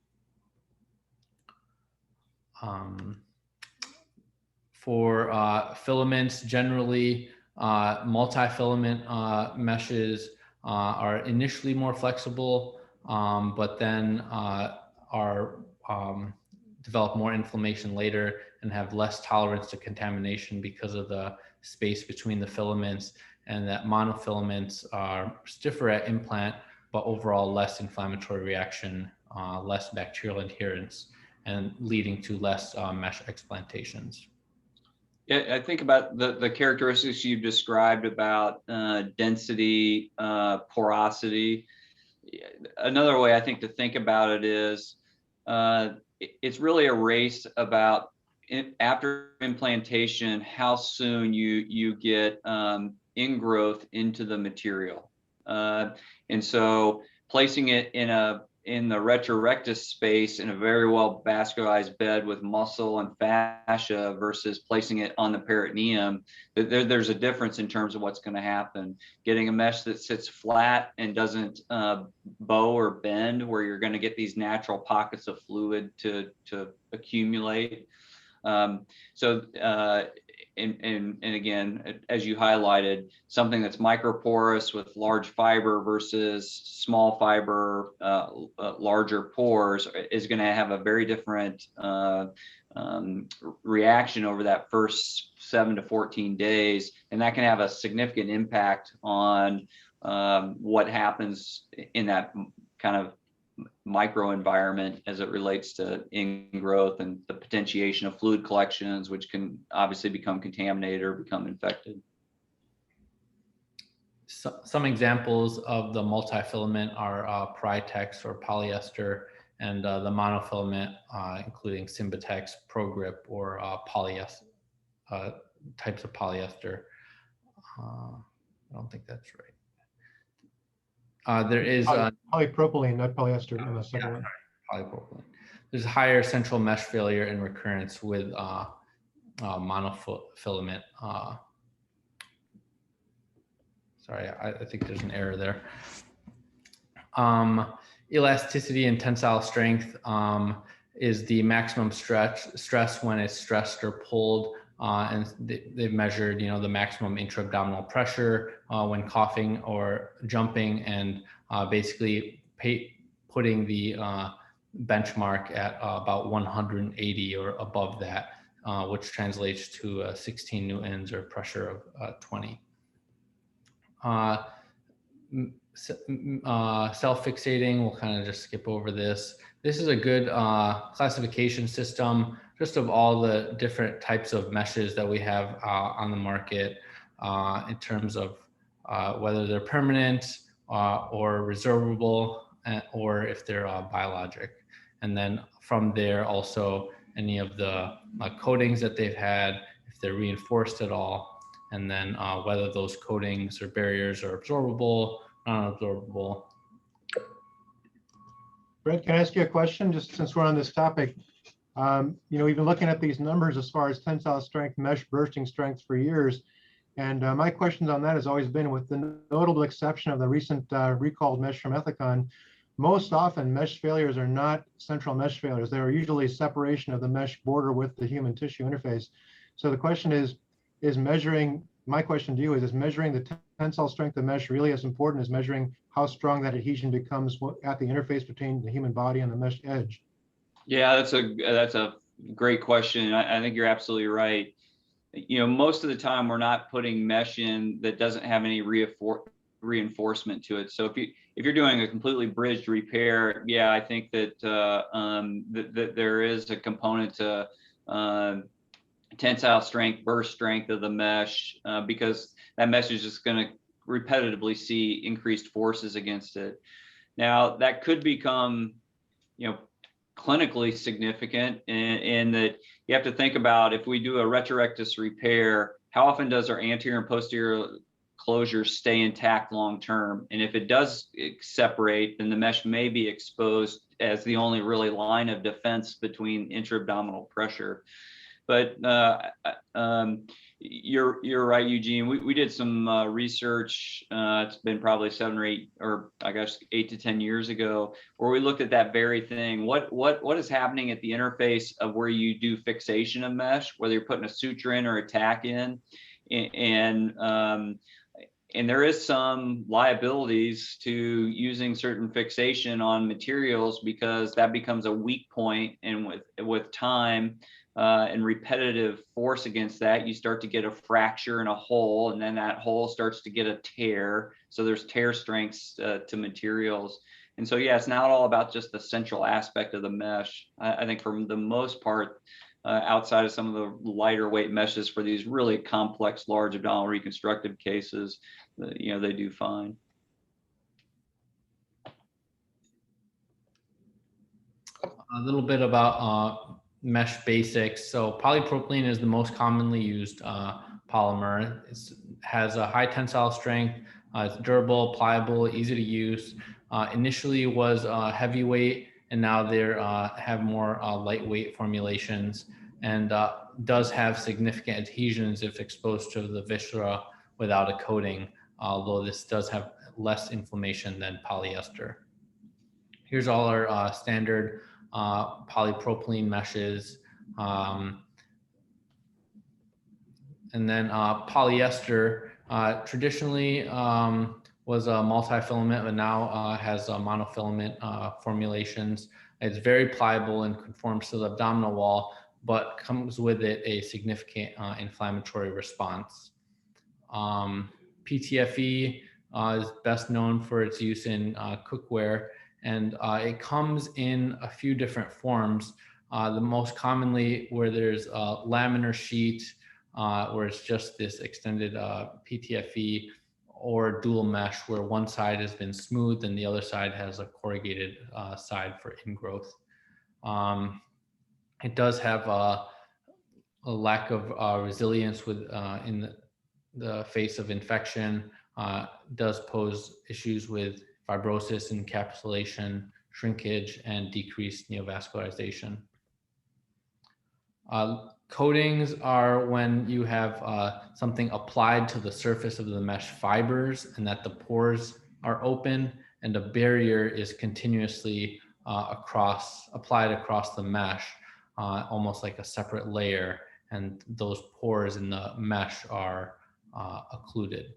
Speaker 3: For filaments, generally, multi-filament meshes are initially more flexible, but then develop more inflammation later and have less tolerance to contamination because of the space between the filaments, and that monofilaments are stiffer at implant, but overall less inflammatory reaction, less bacterial adherence, and leading to less mesh explantations.
Speaker 2: Yeah, I think about the characteristics you've described about density, porosity. Another way I think to think about it is it's really a race about after implantation, how soon you get ingrowth into the material. And so placing it in the retrorectus space in a very well vascularized bed with muscle and fascia versus placing it on the peritoneum, there's a difference in terms of what's going to happen. Getting a mesh that sits flat and doesn't bow or bend, where you're going to get these natural pockets of fluid to accumulate. And again, as you highlighted, something that's microporous with large fiber versus small fiber, larger pores is going to have a very different reaction over that first 7 to 14 days. And that can have a significant impact on what happens in that kind of microenvironment as it relates to ingrowth and the potentiation of fluid collections, which can obviously become contaminated or become infected.
Speaker 3: Some examples of the multifilament are Pritex or polyester, and the monofilament, including Symbotex, ProGrip, or polyester types of polyester. I don't think that's right. There is
Speaker 5: polypropylene, not polyester on the second one.
Speaker 3: Polypropylene. There's higher central mesh failure and recurrence with monofilament. Sorry, I think there's an error there. Elasticity and tensile strength is the maximum stress when it's stressed or pulled. And they've measured, the maximum intra-abdominal pressure when coughing or jumping, and basically putting the benchmark at about 180 or above that, which translates to 16 newtons or pressure of 20. Self-fixating, we'll kind of just skip over this. This is a good classification system just of all the different types of meshes that we have on the market in terms of whether they're permanent or resorbable, or if they're biologic. And then from there also any of the coatings that they've had, if they're reinforced at all, and then whether those coatings or barriers are absorbable, non-absorbable.
Speaker 5: Brett, can I ask you a question, just since we're on this topic? We've been looking at these numbers as far as tensile strength, mesh bursting strength for years. And my questions on that has always been, with the notable exception of the recent recalled mesh from Ethicon, most often mesh failures are not central mesh failures. They are usually separation of the mesh border with the human tissue interface. So the question is measuring, my question to you is measuring the tensile strength of mesh really as important as measuring how strong that adhesion becomes at the interface between the human body and the mesh edge?
Speaker 2: Yeah, that's a great question. I think you're absolutely right. Most of the time we're not putting mesh in that doesn't have any reinforcement to it. So if you're doing a completely bridged repair, yeah, I think that that there is a component to tensile strength, burst strength of the mesh, because that mesh is just going to repetitively see increased forces against it. Now, that could become, clinically significant in that you have to think about, if we do a retrorectus repair, how often does our anterior and posterior closure stay intact long term? And if it does separate, then the mesh may be exposed as the only really line of defense between intra-abdominal pressure. But you're right, Eugene. We did some research. It's been probably 7 or 8, or I guess 8 to 10 years ago, where we looked at that very thing. What is happening at the interface of where you do fixation of mesh, whether you're putting a suture in or a tack in, and there is some liabilities to using certain fixation on materials, because that becomes a weak point, and with time and repetitive force against that, you start to get a fracture and a hole, and then that hole starts to get a tear. So there's tear strengths to materials. And so, yeah, it's not all about just the central aspect of the mesh. I think for the most part, outside of some of the lighter weight meshes for these really complex, large abdominal reconstructive cases, they do fine.
Speaker 3: A little bit about mesh basics. So polypropylene is the most commonly used polymer. It has a high tensile strength. It's durable, pliable, easy to use. Initially was heavyweight, and now they have more lightweight formulations, and does have significant adhesions if exposed to the viscera without a coating, although this does have less inflammation than polyester. Here's all our standard polypropylene meshes. And then polyester traditionally was a multi-filament, but now has monofilament formulations. It's very pliable and conforms to the abdominal wall, but comes with it a significant inflammatory response. PTFE is best known for its use in cookware, and it comes in a few different forms. The most commonly where there's a laminar sheet, where it's just this extended PTFE, or dual mesh, where one side has been smoothed and the other side has a corrugated side for ingrowth. It does have a lack of resilience in the face of infection. Does pose issues with fibrosis, encapsulation, shrinkage, and decreased neovascularization. Coatings are when you have something applied to the surface of the mesh fibers, and that the pores are open and a barrier is continuously applied across the mesh, almost like a separate layer, and those pores in the mesh are occluded.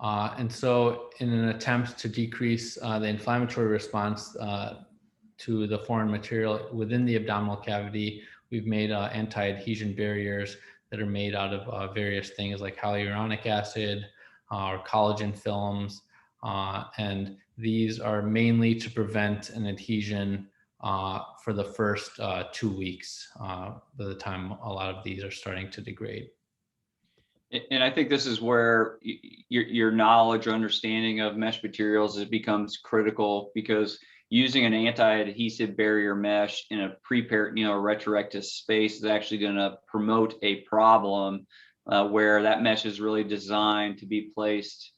Speaker 3: And so in an attempt to decrease the inflammatory response to the foreign material within the abdominal cavity, we've made anti-adhesion barriers that are made out of various things like hyaluronic acid or collagen films. And these are mainly to prevent an adhesion for the first 2 weeks, by the time a lot of these are starting to degrade.
Speaker 2: And I think this is where your knowledge or understanding of mesh materials becomes critical, because using an anti-adhesive barrier mesh in a pre-peritoneal or retrorectus space is actually going to promote a problem where that mesh is really designed to be placed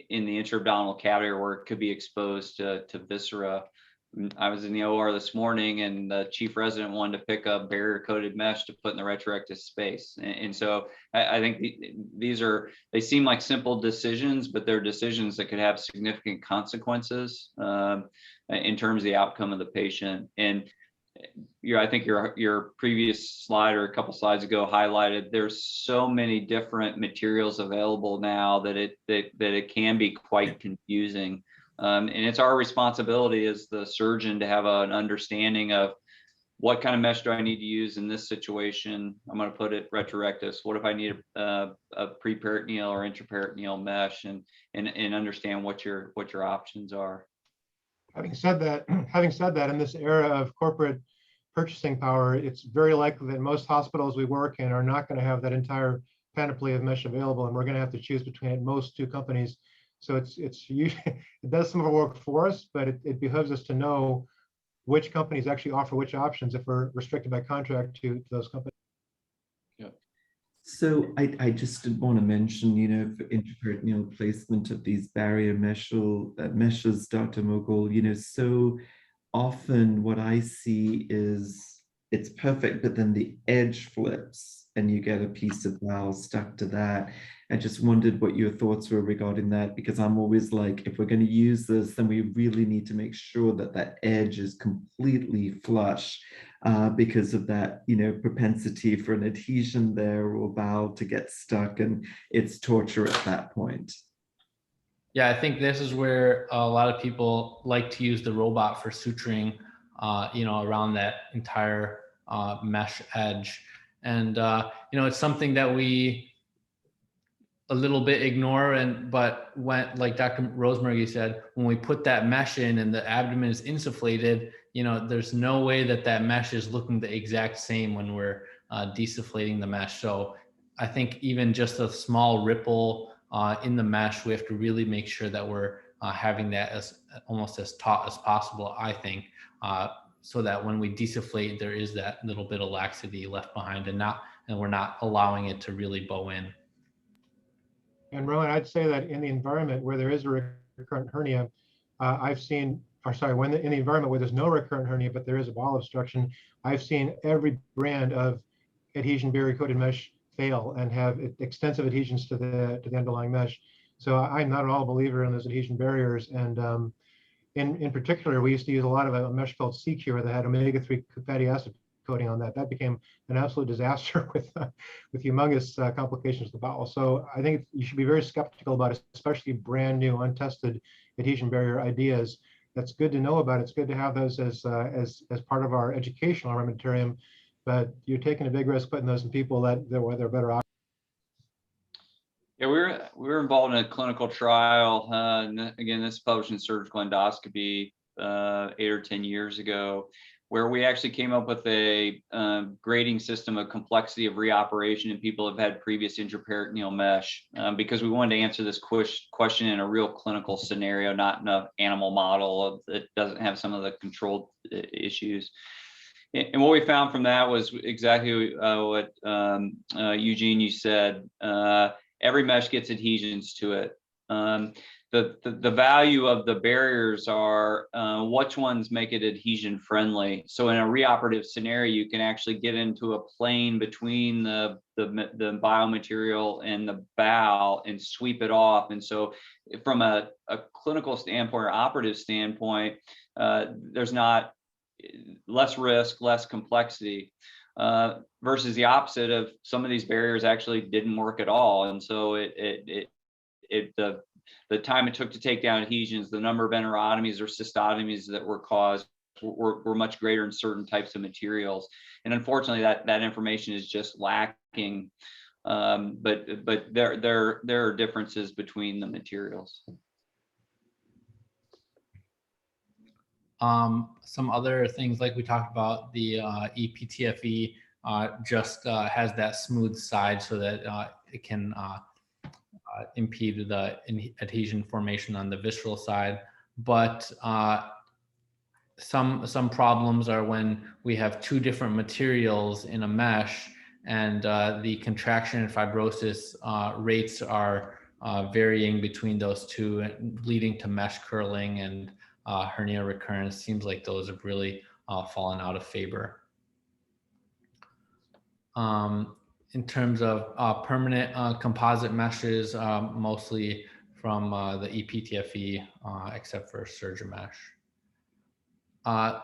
Speaker 2: in the intra-abdominal cavity, where it could be exposed to viscera. I was in the OR this morning, and the chief resident wanted to pick up barrier-coated mesh to put in the retrorectus space. And so I think they seem like simple decisions, but they're decisions that could have significant consequences in terms of the outcome of the patient. And I think your previous slide, or a couple slides ago, highlighted there's so many different materials available now that it can be quite confusing. And it's our responsibility as the surgeon to have an understanding of what kind of mesh do I need to use in this situation. I'm going to put it retrorectus. What if I need a pre-peritoneal or intraperitoneal mesh, and understand what your options are.
Speaker 5: Having said that, in this era of corporate purchasing power, it's very likely that most hospitals we work in are not going to have that entire panoply of mesh available, and we're going to have to choose between at most two companies. So it's usually, it does some of our work for us, but it behooves us to know which companies actually offer which options if we're restricted by contract to those companies.
Speaker 1: So I just did want to mention, you know, for intraperitoneal placement of these barrier meshes, Dr. Mogul, you know, so often what I see is it's perfect, but then the edge flips and you get a piece of valve stuck to that. I just wondered what your thoughts were regarding that, because I'm always like, if we're going to use this, then we really need to make sure that that edge is completely flush, because of that, you know, propensity for an adhesion there or valve to get stuck, and it's torture at that point.
Speaker 3: Yeah, I think this is where a lot of people like to use the robot for suturing, you know, around that entire mesh edge. And, you know, it's something that we a little bit ignore, but when, like Dr. Rosemary said, when we put that mesh in and the abdomen is insufflated, you know, there's no way that that mesh is looking the exact same when we're desufflating the mesh. So I think even just a small ripple in the mesh, we have to really make sure that we're having that as almost as taut as possible, I think, so that when we desufflate, there is that little bit of laxity left behind, and we're not allowing it to really bow in.
Speaker 5: And Rowan, I'd say that in the environment where there is a recurrent hernia, I've seen, or sorry, in the environment where there's no recurrent hernia, but there is a bowel obstruction, I've seen every brand of adhesion barrier coated mesh fail and have extensive adhesions to the underlying mesh. So I'm not at all a believer in those adhesion barriers. And in particular, we used to use a lot of a mesh called C-Cure that had omega-3 fatty acid coating on that. That became an absolute disaster with humongous complications of the bowel. So I think you should be very skeptical about especially brand new, untested adhesion barrier ideas. That's good to know about. It's good to have those as part of our educational armamentarium, but you're taking a big risk putting those in people that they're better off.
Speaker 2: Yeah, we were involved in a clinical trial. And again, this is published in Surgical Endoscopy 8 or 10 years ago, where we actually came up with a grading system of complexity of reoperation in people who have had previous intraperitoneal mesh, because we wanted to answer this question in a real clinical scenario, not in an animal model that doesn't have some of the controlled issues. And what we found from that was exactly what Eugene, you said. Every mesh gets adhesions to it. The value of the barriers are which ones make it adhesion friendly. So in a reoperative scenario, you can actually get into a plane between the biomaterial and the bowel and sweep it off. And so from a clinical standpoint or operative standpoint, there's not less risk, less complexity. Versus the opposite of some of these barriers actually didn't work at all. And so the time it took to take down adhesions, the number of enterotomies or cystotomies that were caused were much greater in certain types of materials. And unfortunately, that information is just lacking. But there are differences between the materials.
Speaker 3: Some other things like we talked about, the EPTFE just has that smooth side so that it can impede the adhesion formation on the visceral side. But some problems are when we have two different materials in a mesh, and the contraction and fibrosis rates are varying between those two, leading to mesh curling and hernia recurrence. Seems like those have really fallen out of favor. In terms of permanent composite meshes, mostly from the EPTFE, except for Surgimesh.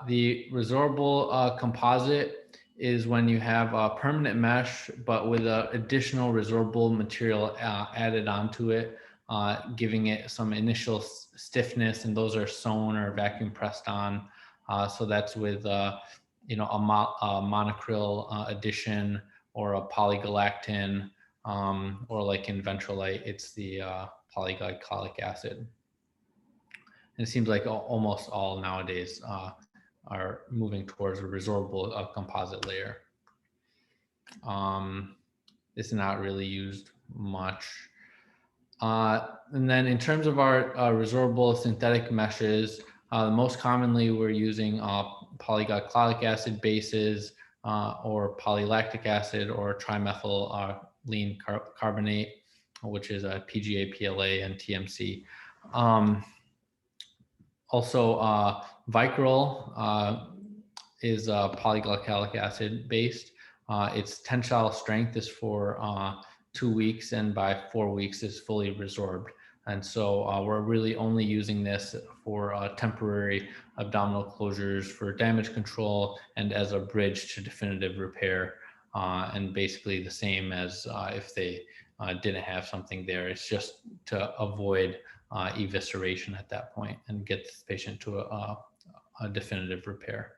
Speaker 3: The resorbable composite is when you have a permanent mesh, but with an additional resorbable material added onto it, giving it some initial stiffness, and those are sewn or vacuum pressed on. So that's with you know, a monocryl addition or a polygalactin, or like in Ventral, it's the polyglycolic acid. And it seems like almost all nowadays are moving towards a resorbable composite layer. This is not really used much. And then in terms of our resorbable synthetic meshes, most commonly we're using polyglycolic acid bases or polylactic acid or trimethylene carbonate, which is a PGA, PLA, and TMC. Also, Vicryl is polyglycolic acid based. Its tensile strength is for 2 weeks, and by 4 weeks is fully resorbed. And so we're really only using this for temporary abdominal closures for damage control and as a bridge to definitive repair. And basically the same as if they didn't have something there. It's just to avoid evisceration at that point and get the patient to a definitive repair.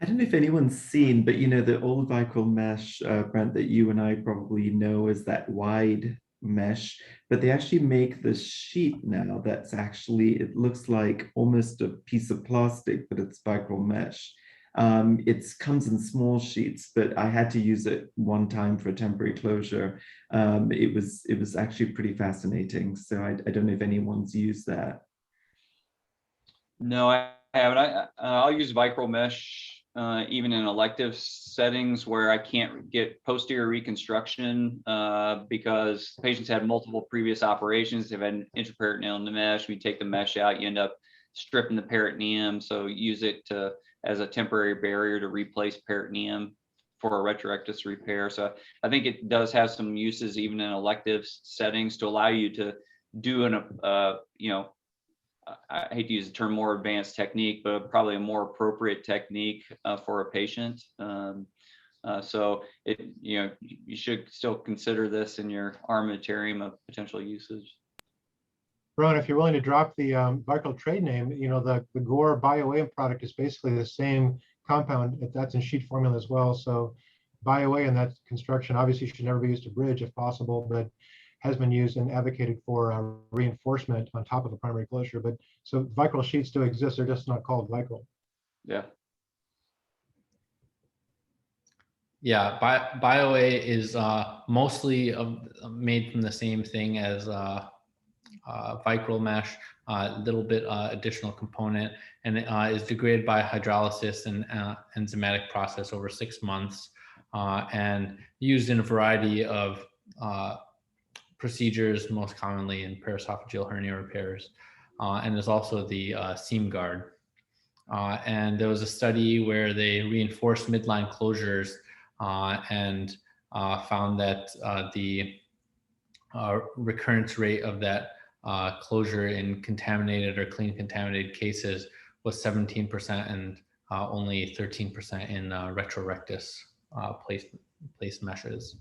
Speaker 1: I don't know if anyone's seen, but you know, the old Vicryl mesh, Brent, that you and I probably know is that wide mesh, but they actually make this sheet now that's actually, it looks like almost a piece of plastic, but it's Vicryl mesh. It comes in small sheets, but I had to use it one time for a temporary closure. It was actually pretty fascinating. So I don't know if anyone's used that.
Speaker 2: No, I haven't. I'll use Vicryl mesh even in elective settings where I can't get posterior reconstruction because patients had multiple previous operations. They've had an intraperitoneal mesh. We take the mesh out, you end up stripping the peritoneum. So use it as a temporary barrier to replace peritoneum for a retrorectus repair. So I think it does have some uses even in elective settings to allow you to do I hate to use the term more advanced technique, but probably a more appropriate technique for a patient. So you should still consider this in your armamentarium of potential usage.
Speaker 5: Rowan, if you're willing to drop the Vicryl trade name, you know, the Gore BioAim product is basically the same compound. That's in sheet formula as well. So BioAim in that construction obviously should never be used to bridge if possible, but has been used and advocated for reinforcement on top of a primary closure. But so Vicryl sheets do exist, they're just not called Vicryl.
Speaker 2: Yeah.
Speaker 3: Yeah, BioA is mostly made from the same thing as Vicryl mesh, a little bit additional component, and it is degraded by hydrolysis and enzymatic process over 6 months, and used in a variety of procedures, most commonly in paraesophageal hernia repairs, and is also the seam guard. And there was a study where they reinforced midline closures and found that the recurrence rate of that closure in contaminated or clean contaminated cases was 17% and only 13% in retrorectus placed meshes.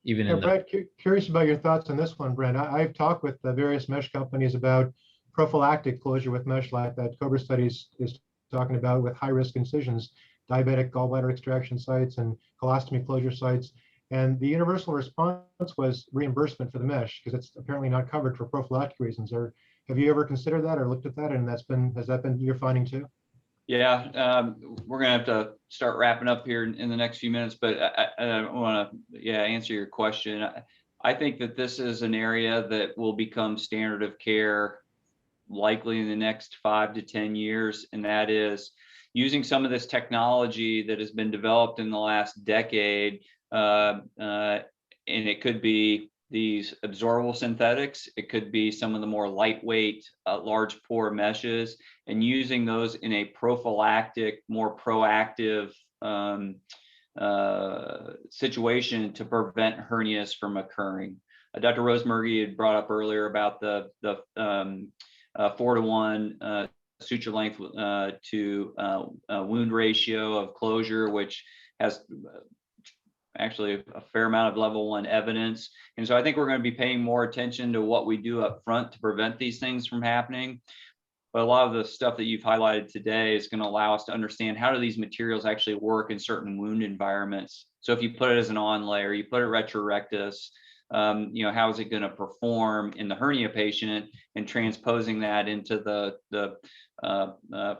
Speaker 3: Even in
Speaker 5: Brad, curious about your thoughts on this one, Brent. I've talked with the various mesh companies about prophylactic closure with mesh like that Cobra Studies is talking about with high-risk incisions, diabetic gallbladder extraction sites and colostomy closure sites. And the universal response was reimbursement for the mesh because it's apparently not covered for prophylactic reasons. Or have you ever considered that or looked at that? And has that been your finding too?
Speaker 2: Yeah, we're gonna have to start wrapping up here in the next few minutes, but I want to answer your question. I think that this is an area that will become standard of care likely in the next 5 to 10 years, and that is using some of this technology that has been developed in the last decade, and it could be these absorbable synthetics, it could be some of the more lightweight, large pore meshes, and using those in a prophylactic, more proactive situation to prevent hernias from occurring. Dr. Rosemurgy had brought up earlier about the 4-to-1 suture length to wound ratio of closure, which has actually a fair amount of level 1 evidence. And so I think we're going to be paying more attention to what we do up front to prevent these things from happening. But a lot of the stuff that you've highlighted today is going to allow us to understand how do these materials actually work in certain wound environments. So if you put it as an on layer, you put it retrorectus, how is it going to perform in the hernia patient, and transposing that into the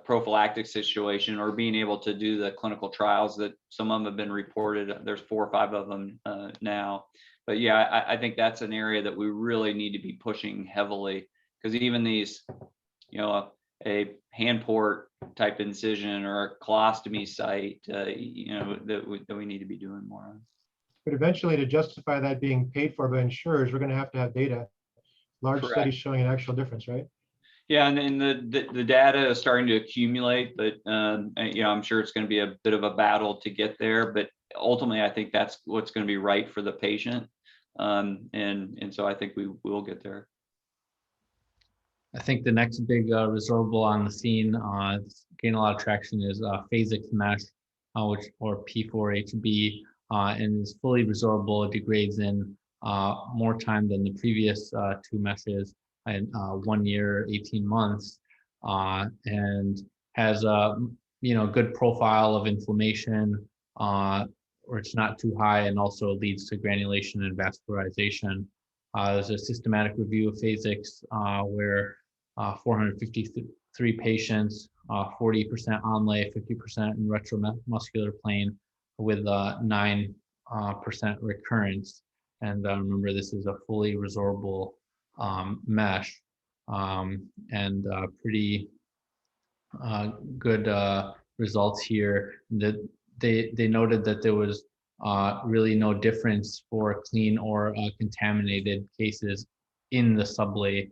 Speaker 2: prophylactic situation, or being able to do the clinical trials that some of them have been reported. There's 4 or 5 of them now. But yeah, I think that's an area that we really need to be pushing heavily, because even these, a hand port type incision or a colostomy site, that we need to be doing more on.
Speaker 5: But eventually, to justify that being paid for by insurers, we're going to have data, large
Speaker 2: Correct.
Speaker 5: studies showing an actual difference, right?
Speaker 2: Yeah, and the data is starting to accumulate, but I'm sure it's going to be a bit of a battle to get there. But ultimately, I think that's what's going to be right for the patient, and so I think we will get there.
Speaker 3: I think the next big resorbable on the scene, gain a lot of traction, is phasics mesh, or P4HB, and is fully resorbable. It degrades in more time than the previous 2 meshes, in 1 year, 18 months, and has a good profile of inflammation, where it's not too high, and also leads to granulation and vascularization. There's a systematic review of phasics where 453 patients, 40% onlay, 50% in retromuscular plane, with 9% recurrence. And remember, this is a fully resorbable mesh, and pretty good results here. That they noted that there was really no difference for clean or contaminated cases in the sublay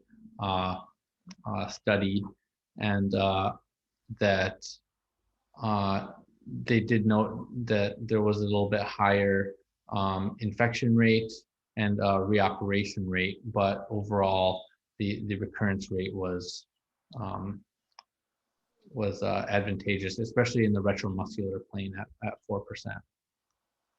Speaker 3: study, and that they did note that there was a little bit higher infection rate and reoperation rate, but overall the recurrence rate was advantageous, especially in the retromuscular plane at 4%.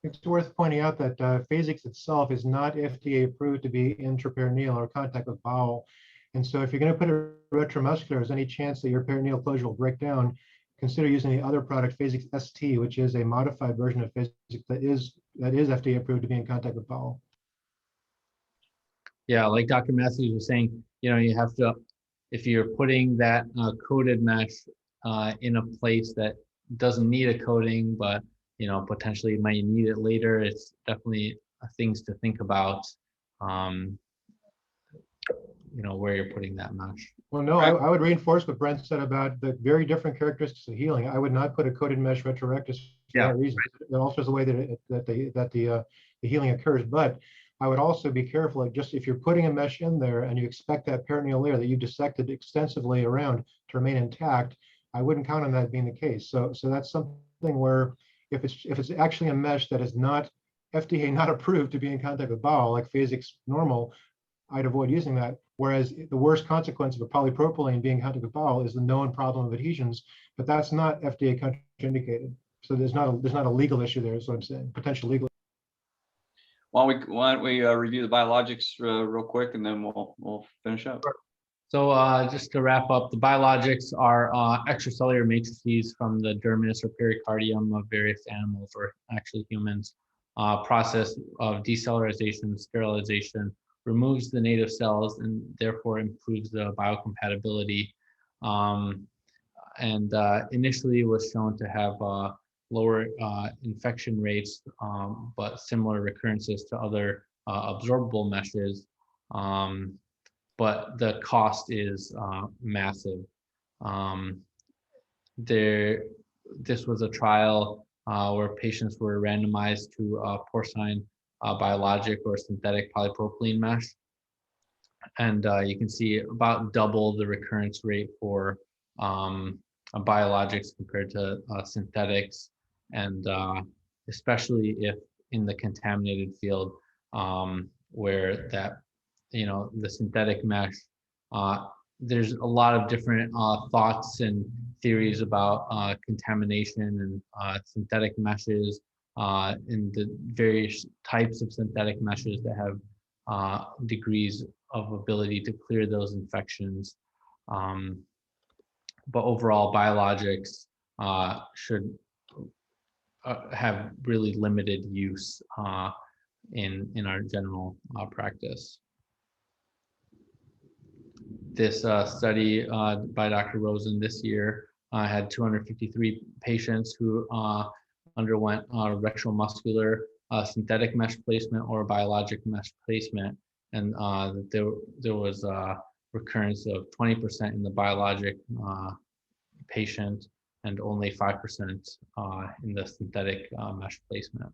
Speaker 5: It's worth pointing out that phasics itself is not FDA approved to be intraperitoneal or contact with bowel. And so if you're going to put a retromuscular, there's any chance that your peritoneal closure will break down, consider using the other product, Phasix ST, which is a modified version of Phasix that is FDA approved to be in contact with bowel.
Speaker 3: Yeah, like Dr. Matthews was saying, you have to, if you're putting that coated mesh in a place that doesn't need a coating, but potentially might need it later, it's definitely things to think about. Where you're putting that mesh.
Speaker 5: Well, no, I would reinforce what Brent said about the very different characteristics of healing. I would not put a coated mesh retrorectus for that reason. It alters the way that the healing occurs. But I would also be careful, like, just if you're putting a mesh in there and you expect that peritoneal layer that you dissected extensively around to remain intact, I wouldn't count on that being the case. So that's something where if it's actually a mesh that is not FDA not approved to be in contact with bowel, like Phasix normal, I'd avoid using that. Whereas the worst consequence of a polypropylene being in contact with bowel is the known problem of adhesions, but that's not FDA contraindicated. So there's not a legal issue there, is what I'm saying, potential legal.
Speaker 2: Why don't we review the biologics real quick, and then we'll finish up.
Speaker 3: So just to wrap up, the biologics are extracellular matrices from the dermis or pericardium of various animals, or actually humans. Process of decellularization, sterilization, removes the native cells and therefore improves the biocompatibility. And initially was shown to have lower infection rates, but similar recurrences to other absorbable meshes. But the cost is massive. This was a trial where patients were randomized to porcine biologic or synthetic polypropylene mesh. And you can see about double the recurrence rate for biologics compared to synthetics, and especially if in the contaminated field, where that, the synthetic mesh, there's a lot of different thoughts and theories about contamination and synthetic meshes, and the various types of synthetic meshes that have degrees of ability to clear those infections. But overall, biologics should have really limited use in our general practice. This study by Dr. Rosen this year had 253 patients who underwent retromuscular synthetic mesh placement or biologic mesh placement, and there was a recurrence of 20% in the biologic patient and only 5% in the synthetic mesh placement.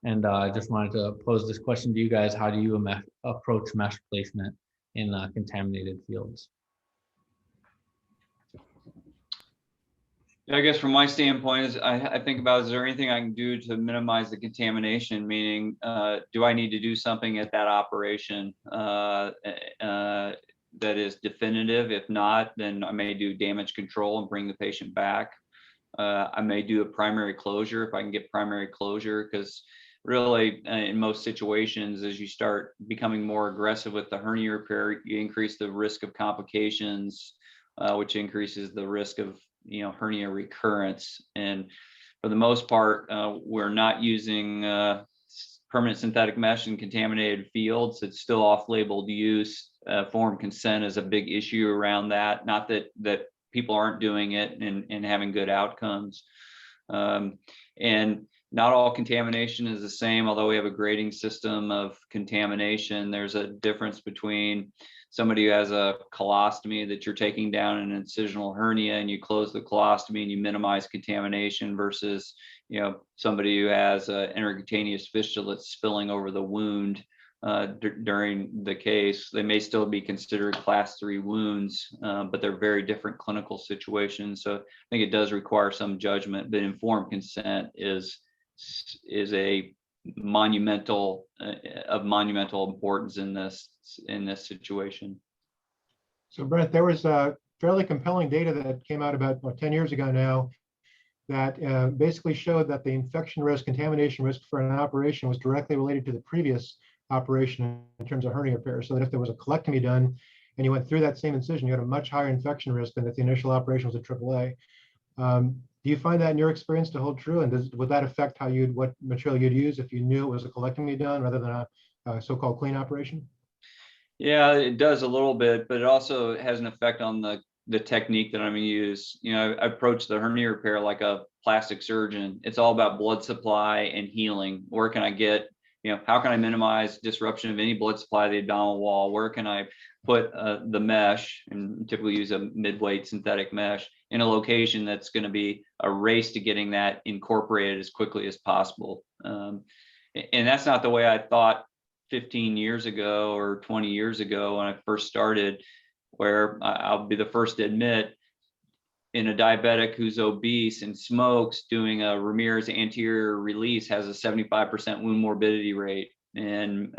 Speaker 3: And I just wanted to pose this question to you guys: how do you approach mesh placement in contaminated fields?
Speaker 2: I guess from my standpoint is I think about, is there anything I can do to minimize the contamination? Meaning, do I need to do something at that operation that is definitive? If not, then I may do damage control and bring the patient back. I may do a primary closure if I can get primary closure, because really in most situations, as you start becoming more aggressive with the hernia repair, you increase the risk of complications, which increases the risk of hernia recurrence. And for the most part, we're not using permanent synthetic mesh in contaminated fields. It's still off-label use. Informed consent is a big issue around that. Not that people aren't doing it and having good outcomes. And not all contamination is the same, although we have a grading system of contamination. There's a difference between somebody who has a colostomy that you're taking down an incisional hernia and you close the colostomy and you minimize contamination versus, somebody who has an intercutaneous fistula that's spilling over the wound during the case. They may still be considered class 3 wounds, but they're very different clinical situations. So I think it does require some judgment, but informed consent is a monumental importance in this situation.
Speaker 5: So Brent, there was fairly compelling data that came out about 10 years ago now that basically showed that the infection risk, contamination risk for an operation was directly related to the previous operation in terms of hernia repair. So that if there was a colectomy done and you went through that same incision, you had a much higher infection risk than if the initial operation was a AAA. Do you find that in your experience to hold true? And would that affect what material you'd use if you knew it was a colectomy done rather than a so-called clean operation?
Speaker 2: Yeah, it does a little bit, but it also has an effect on the technique that I'm going to use. I approach the hernia repair like a plastic surgeon. It's all about blood supply and healing. Where can I get, how can I minimize disruption of any blood supply of the abdominal wall? Where can I put the mesh, and typically use a mid-weight synthetic mesh, in a location that's going to be a race to getting that incorporated as quickly as possible. And that's not the way I thought 15 years ago or 20 years ago when I first started, where I'll be the first to admit, in a diabetic who's obese and smokes, doing a Ramirez anterior release has a 75% wound morbidity rate, and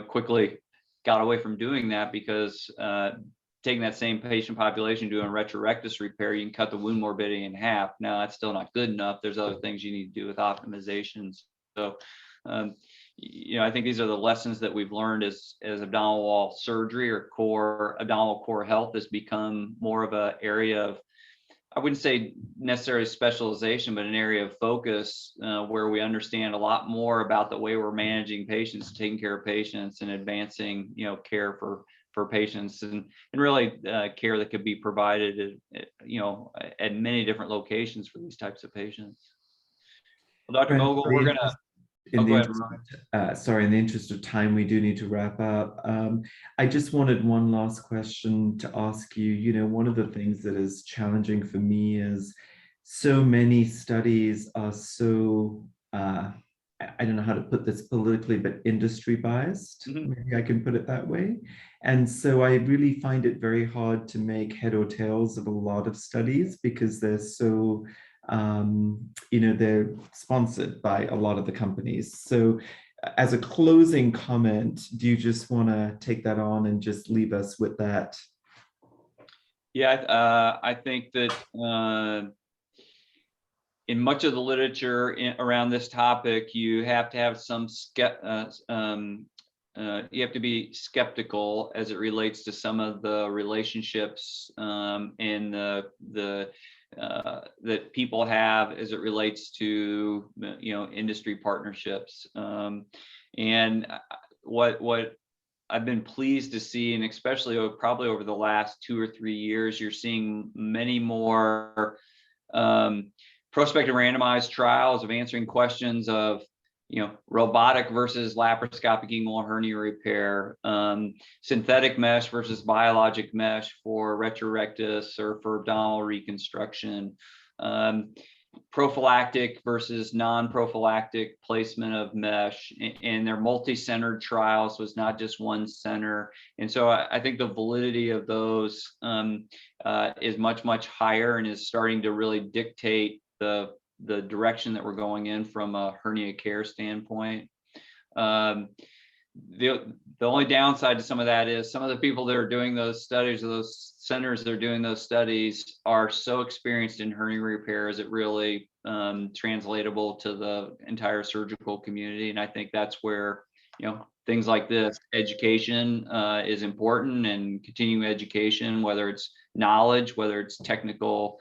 Speaker 2: quickly got away from doing that because taking that same patient population, doing retrorectus repair, you can cut the wound morbidity in half. Now that's still not good enough. There's other things you need to do with optimizations. So, I think these are the lessons that we've learned as abdominal wall surgery or abdominal core health has become more of an area of, I wouldn't say necessarily specialization, but an area of focus where we understand a lot more about the way we're managing patients, taking care of patients, and advancing, care for patients, and really care that could be provided at many different locations for these types of patients. Well, Dr. Mogul, we're gonna.
Speaker 1: In the interest of time, we do need to wrap up. I just wanted one last question to ask you. One of the things that is challenging for me is so many studies are so, I don't know how to put this politically, but industry biased.
Speaker 2: Mm-hmm.
Speaker 1: Maybe I can put it that way. And so I really find it very hard to make head or tails of a lot of studies because they're so, they're sponsored by a lot of the companies. So as a closing comment, do you just want to take that on and just leave us with that?
Speaker 2: Yeah, I think that in much of the literature around this topic, you have to have you have to be skeptical as it relates to some of the relationships and the that people have as it relates to industry partnerships. And what I've been pleased to see, and especially probably over the last 2 or 3 years, you're seeing many more prospective randomized trials of answering questions of robotic versus laparoscopic inguinal hernia repair, synthetic mesh versus biologic mesh for retrorectus or for abdominal reconstruction, prophylactic versus non-prophylactic placement of mesh, and their multi-centered trials was not just one center. And so I think the validity of those is much, much higher and is starting to really dictate the direction that we're going in from a hernia care standpoint. The only downside to some of that is some of the people that are doing those studies, or those centers that are doing those studies, are so experienced in hernia repair, is it really translatable to the entire surgical community? And I think that's where things like this, education is important, and continuing education, whether it's knowledge, whether it's technical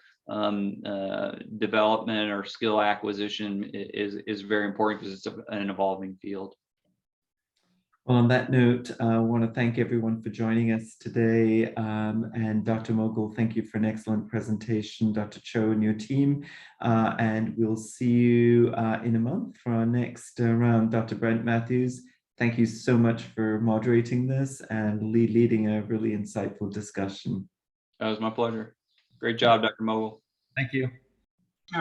Speaker 2: development or skill acquisition, is very important because it's an evolving field.
Speaker 1: Well, on that note, I want to thank everyone for joining us today. And Dr. Mogul, thank you for an excellent presentation, Dr. Cho and your team. And we'll see you in a month for our next round. Dr. Brent Matthews, thank you so much for moderating this and leading a really insightful discussion.
Speaker 2: That was my pleasure. Great job, Dr. Mogul.
Speaker 3: Thank you.